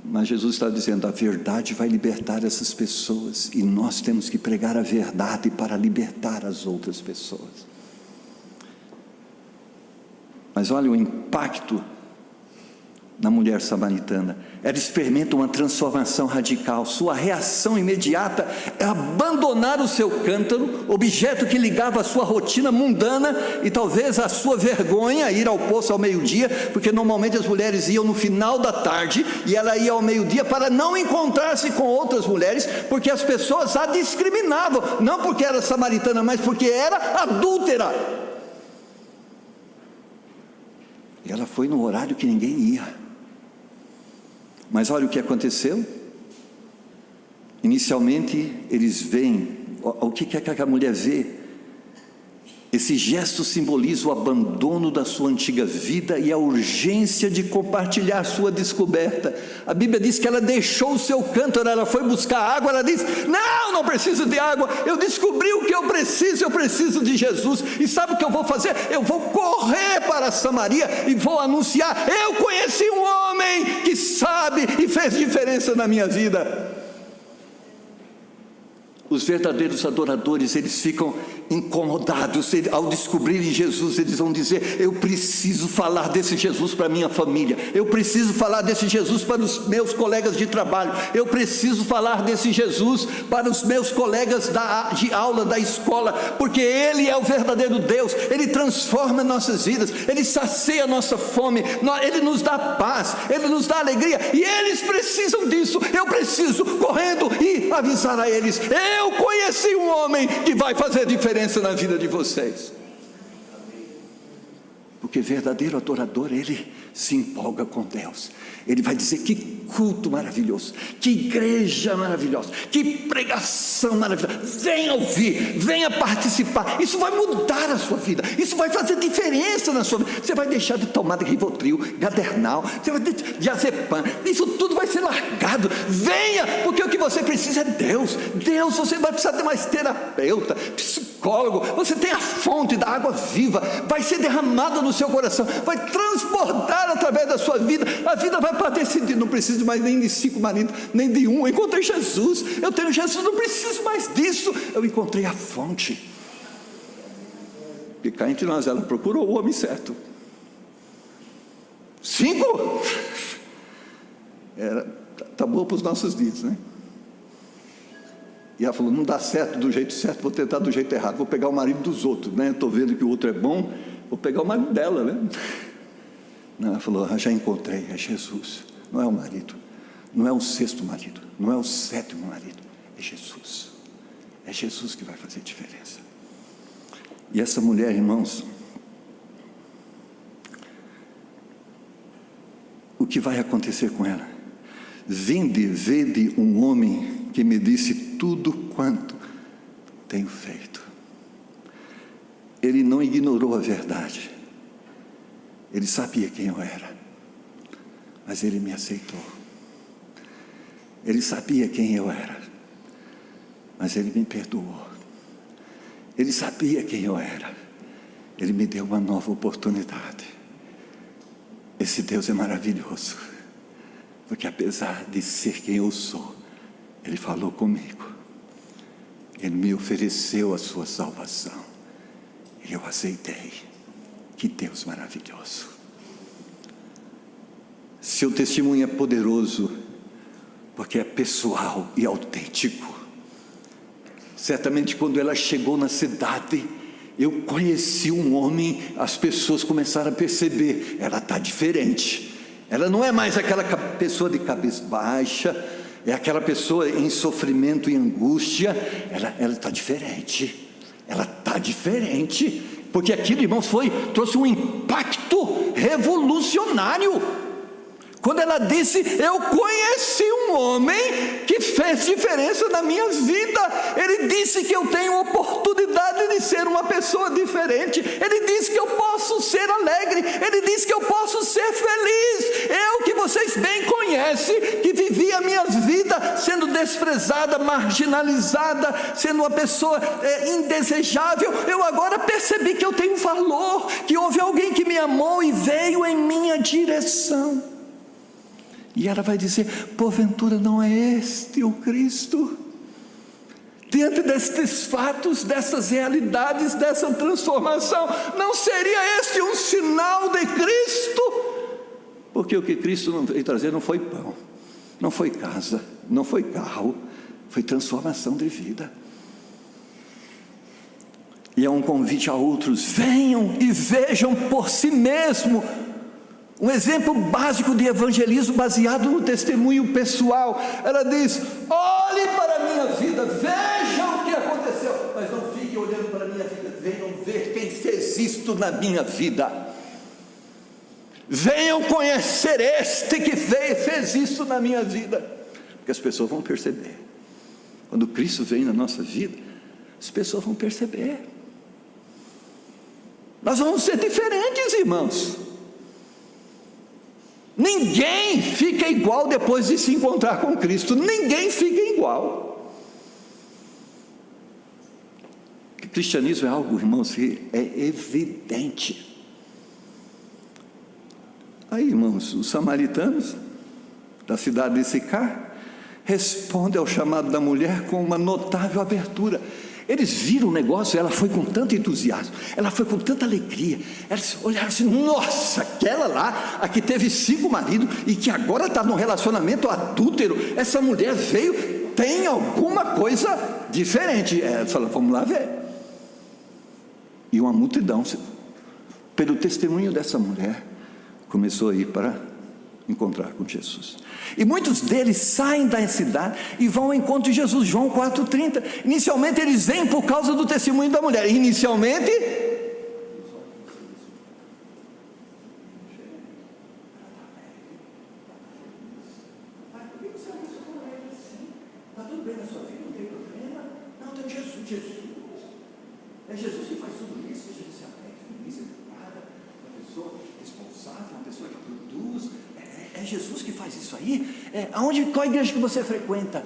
Mas Jesus está dizendo, a verdade vai libertar essas pessoas, e nós temos que pregar a verdade para libertar as outras pessoas. Mas olha o impacto na mulher samaritana. Ela experimenta uma transformação radical. Sua reação imediata é abandonar o seu cântaro, objeto que ligava a sua rotina mundana e talvez a sua vergonha, ir ao poço ao meio-dia, porque normalmente as mulheres iam no final da tarde, e ela ia ao meio-dia para não encontrar-se com outras mulheres, porque as pessoas a discriminavam, não porque era samaritana, mas porque era adúltera. E ela foi no horário que ninguém ia. Mas olha o que aconteceu. Inicialmente eles veem, o que é que a mulher vê? Esse gesto simboliza o abandono da sua antiga vida e a urgência de compartilhar sua descoberta. A Bíblia diz que ela deixou o seu cântaro, ela foi buscar água, ela diz: não preciso de água, eu descobri o que eu preciso de Jesus. E sabe o que eu vou fazer? Eu vou correr para Samaria e vou anunciar: eu conheci um homem que sabe e fez diferença na minha vida. Os verdadeiros adoradores, eles ficam incomodados, ao descobrirem Jesus, eles vão dizer: eu preciso falar desse Jesus para a minha família, eu preciso falar desse Jesus para os meus colegas de trabalho, eu preciso falar desse Jesus para os meus colegas de aula, da escola, porque Ele é o verdadeiro Deus, Ele transforma nossas vidas, Ele sacia a nossa fome, Ele nos dá paz, Ele nos dá alegria, e eles precisam disso. Eu preciso correndo e avisar a eles: eu conheci um homem que vai fazer diferença na vida de vocês. Porque verdadeiro adorador, ele se empolga com Deus. Ele vai dizer: que culto maravilhoso, que igreja maravilhosa, que pregação maravilhosa, venha ouvir, venha participar, isso vai mudar a sua vida, isso vai fazer diferença na sua vida. Você vai deixar de tomar Rivotril, Gadernal, você vai de diazepam, isso tudo vai ser largado. Venha, porque o que você precisa é Deus. Você vai precisar de mais terapeuta, psicólogo. Você tem a fonte da água viva, vai ser derramada no seu coração, vai transbordar através da sua vida. A vida vai poder decidir: não preciso mais nem de 5 maridos, nem de 1. Eu encontrei Jesus, eu tenho Jesus, não preciso mais disso. Eu encontrei a fonte. E cá entre nós, ela procurou o homem certo. 5? Tá boa para os nossos dias, né? E ela falou: não dá certo do jeito certo, vou tentar do jeito errado, vou pegar o marido dos outros, né? Estou vendo que o outro é bom, vou pegar o marido dela, né? Não, ela falou: já encontrei, é Jesus. Não é o marido, não é o 6º marido, não é o 7º marido, é Jesus. É Jesus que vai fazer diferença. E essa mulher, irmãos, o que vai acontecer com ela? Vede um homem que me disse tudo quanto tenho feito. Ele não ignorou a verdade, ele sabia quem eu era, mas ele me aceitou. Ele sabia quem eu era, mas ele me perdoou. Ele sabia quem eu era, ele me deu uma nova oportunidade. Esse Deus é maravilhoso, porque apesar de ser quem eu sou, Ele falou comigo, Ele me ofereceu a sua salvação, e eu aceitei. Que Deus maravilhoso. Seu testemunho é poderoso, porque é pessoal e autêntico. Certamente quando ela chegou na cidade, eu conheci um homem, as pessoas começaram a perceber: ela está diferente, ela não é mais aquela pessoa de cabeça baixa, é aquela pessoa em sofrimento e angústia. Ela está diferente, ela está diferente, porque aquilo, irmãos, trouxe um impacto revolucionário. Quando ela disse: eu conheci um homem que fez diferença na minha vida. Ele disse que eu tenho oportunidade de ser uma pessoa diferente. Ele disse que eu posso ser alegre. Ele disse que eu posso ser feliz. Eu, que vocês bem conhecem, que vivi a minha vida sendo desprezada, marginalizada, sendo uma pessoa indesejável, eu agora percebi que eu tenho valor, que houve alguém que me amou e veio em minha direção. E ela vai dizer: porventura não é este o Cristo? Diante destes fatos, dessas realidades, dessa transformação, não seria este um sinal de Cristo? Porque o que Cristo não veio trazer não foi pão, não foi casa, não foi carro, foi transformação de vida. E é um convite a outros: venham e vejam por si mesmo. Um exemplo básico de evangelismo baseado no testemunho pessoal. Ela diz: olhe para a minha vida, vejam o que aconteceu, mas não fiquem olhando para a minha vida, venham ver quem fez isto na minha vida. Venham conhecer este que fez isso na minha vida. Porque as pessoas vão perceber. Quando Cristo vem na nossa vida, as pessoas vão perceber. Nós vamos ser diferentes, irmãos. Ninguém fica igual depois de se encontrar com Cristo. Ninguém fica igual. O cristianismo é algo, irmãos, que é evidente. Aí, irmãos, os samaritanos da cidade de Sicar respondem ao chamado da mulher com uma notável abertura. Eles viram o negócio, ela foi com tanto entusiasmo, ela foi com tanta alegria. Eles olharam assim: nossa, aquela lá, a que teve 5 maridos e que agora está num relacionamento adúltero, essa mulher veio, tem alguma coisa diferente. Ela falou: vamos lá ver. E uma multidão, pelo testemunho dessa mulher, começou a ir para encontrar com Jesus. E muitos deles saem da cidade e vão ao encontro de Jesus. João 4,30. Inicialmente eles vêm por causa do testemunho da mulher. Inicialmente, está tudo bem na sua vida, não tem problema. Não, tem Jesus. É Jesus que faz tudo isso. Jesus se alegre, feliz, educada, uma pessoa responsável, uma pessoa que produz. É Jesus que faz isso aí? Qual a igreja que você frequenta?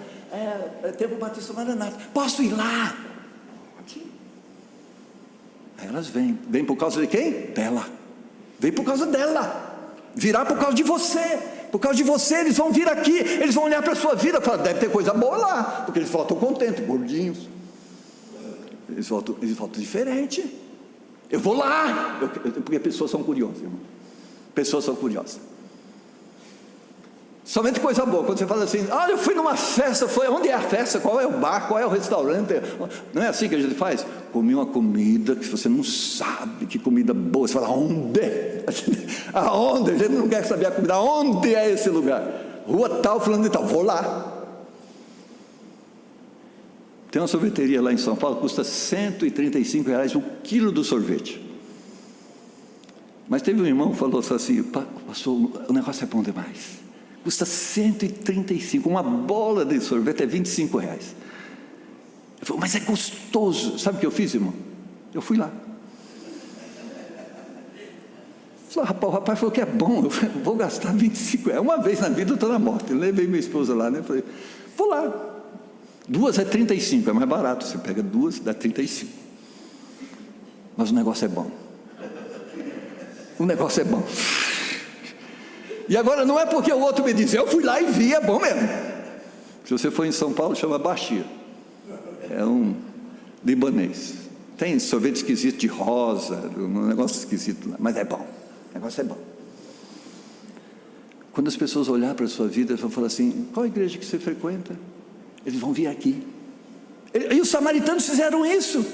Templo Batista Maranata. Posso ir lá? Pode. Aí elas vêm por causa de quem? Dela. Vem por causa dela. Virá por causa de você. Por causa de você eles vão vir aqui. Eles vão olhar para a sua vida e falar: deve ter coisa boa lá. Porque eles voltam contentes, gordinhos. Eles voltam diferente. Eu vou lá. Porque pessoas são curiosas, irmão. Pessoas são curiosas. Somente coisa boa. Quando você fala assim: olha, eu fui numa festa, onde é a festa? Qual é o bar? Qual é o restaurante? Não é assim que a gente faz? Comi uma comida que você não sabe, que comida boa. Você fala: onde? Aonde? A gente não quer saber a comida. Onde é esse lugar? Rua tal, fulano de tal. Vou lá. Tem uma sorveteria lá em São Paulo, custa R$135 o quilo do sorvete. Mas teve um irmão que falou assim: pastor, o negócio é bom demais. Custa 135, uma bola de sorvete é R$25. Ele falou: mas é gostoso. Sabe o que eu fiz, irmão? Eu fui lá. O rapaz falou que é bom. Eu falei: vou gastar R$25. Uma vez na vida eu estou na morte. Eu levei minha esposa lá, né? Eu falei: vou lá. 2 é 35, é mais barato. Você pega 2, dá 35. Mas o negócio é bom. O negócio é bom. E agora não é porque o outro me disse, eu fui lá e vi, é bom mesmo. Se você for em São Paulo, chama Bashir. É um libanês. Tem sorvete esquisito de rosa, um negócio esquisito lá, mas é bom. O negócio é bom. Quando as pessoas olharem para a sua vida, eles vão falar assim: qual igreja que você frequenta? Eles vão vir aqui. E os samaritanos fizeram isso.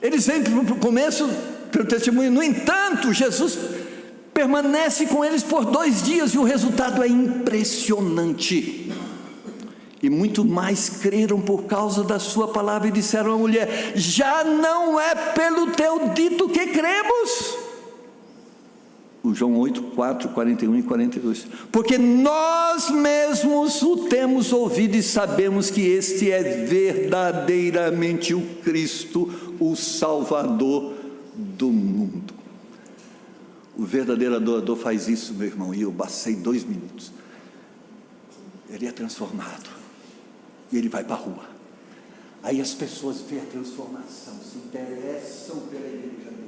Eles vêm para o começo, pelo testemunho. No entanto, Jesus permanece com eles por 2 dias e o resultado é impressionante. E muito mais creram por causa da sua palavra e disseram à mulher: já não é pelo teu dito que cremos. O João 8, 4, 41 e 42. Porque nós mesmos o temos ouvido e sabemos que este é verdadeiramente o Cristo, o Salvador do mundo. O verdadeiro adorador faz isso, meu irmão, e eu passei 2 minutos. Ele é transformado e ele vai para a rua. Aí as pessoas veem a transformação, se interessam pela igreja dele.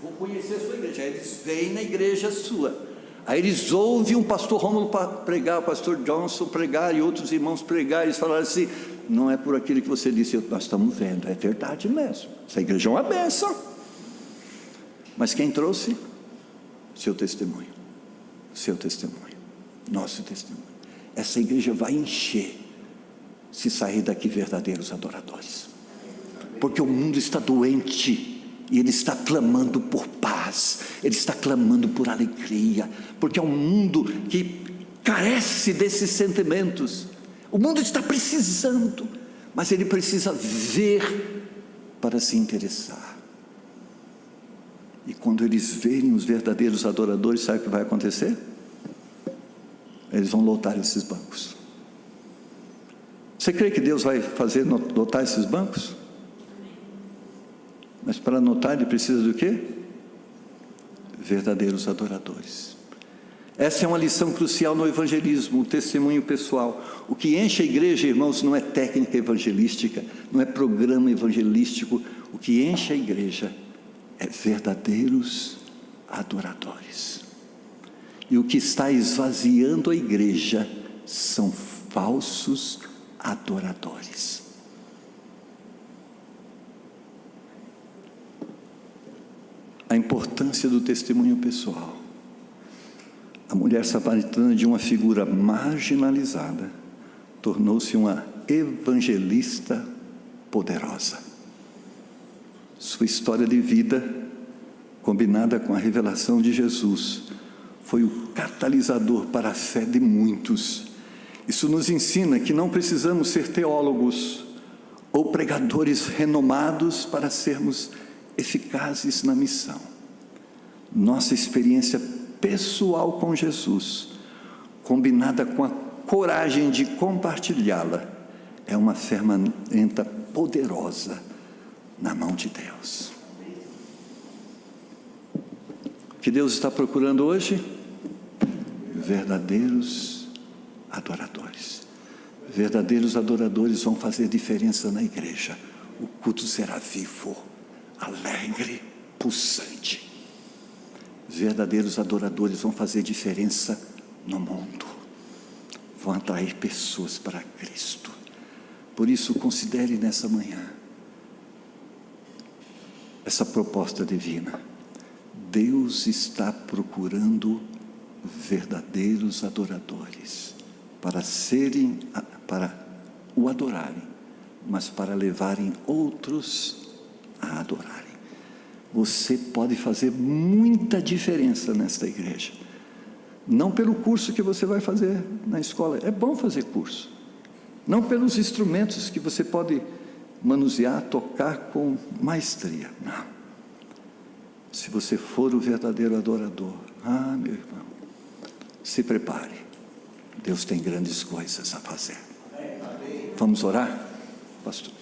Vou conhecer a sua igreja. Aí eles vêm na igreja sua. Aí eles ouvem um pastor Rômulo pregar, o pastor Johnson pregar e outros irmãos pregar. Eles falaram assim: não é por aquilo que você disse. Nós estamos vendo, é verdade mesmo. Essa igreja é uma bênção. Mas quem trouxe? Seu testemunho. Seu testemunho. Nosso testemunho. Essa igreja vai encher se sair daqui verdadeiros adoradores. Porque o mundo está doente. E ele está clamando por paz, ele está clamando por alegria, porque é um mundo que carece desses sentimentos. O mundo está precisando, mas ele precisa ver para se interessar. E quando eles verem os verdadeiros adoradores, sabe o que vai acontecer? Eles vão lotar esses bancos. Você crê que Deus vai fazer lotar esses bancos? Mas para anotar ele precisa do quê? Verdadeiros adoradores. Essa é uma lição crucial no evangelismo, o testemunho pessoal. O que enche a igreja, irmãos, não é técnica evangelística, não é programa evangelístico. O que enche a igreja é verdadeiros adoradores. E o que está esvaziando a igreja são falsos adoradores. A importância do testemunho pessoal. A mulher samaritana, de uma figura marginalizada, tornou-se uma evangelista poderosa. Sua história de vida, combinada com a revelação de Jesus, foi o catalisador para a fé de muitos. Isso nos ensina que não precisamos ser teólogos ou pregadores renomados para sermos eficazes na missão. Nossa experiência pessoal com Jesus, combinada com a coragem de compartilhá-la, é uma ferramenta poderosa na mão de Deus. O que Deus está procurando hoje? Verdadeiros adoradores. Verdadeiros adoradores vão fazer diferença na igreja. O culto será vivo, alegre, pulsante. Verdadeiros adoradores vão fazer diferença no mundo. Vão atrair pessoas para Cristo. Por isso, considere nessa manhã essa proposta divina. Deus está procurando verdadeiros adoradores para o adorarem, mas para levarem outros a adorarem. Você pode fazer muita diferença nesta igreja. Não pelo curso que você vai fazer na escola, é bom fazer curso. Não pelos instrumentos que você pode manusear, tocar com maestria, não. Se você for o verdadeiro adorador, meu irmão, se prepare. Deus tem grandes coisas a fazer. Vamos orar, pastor?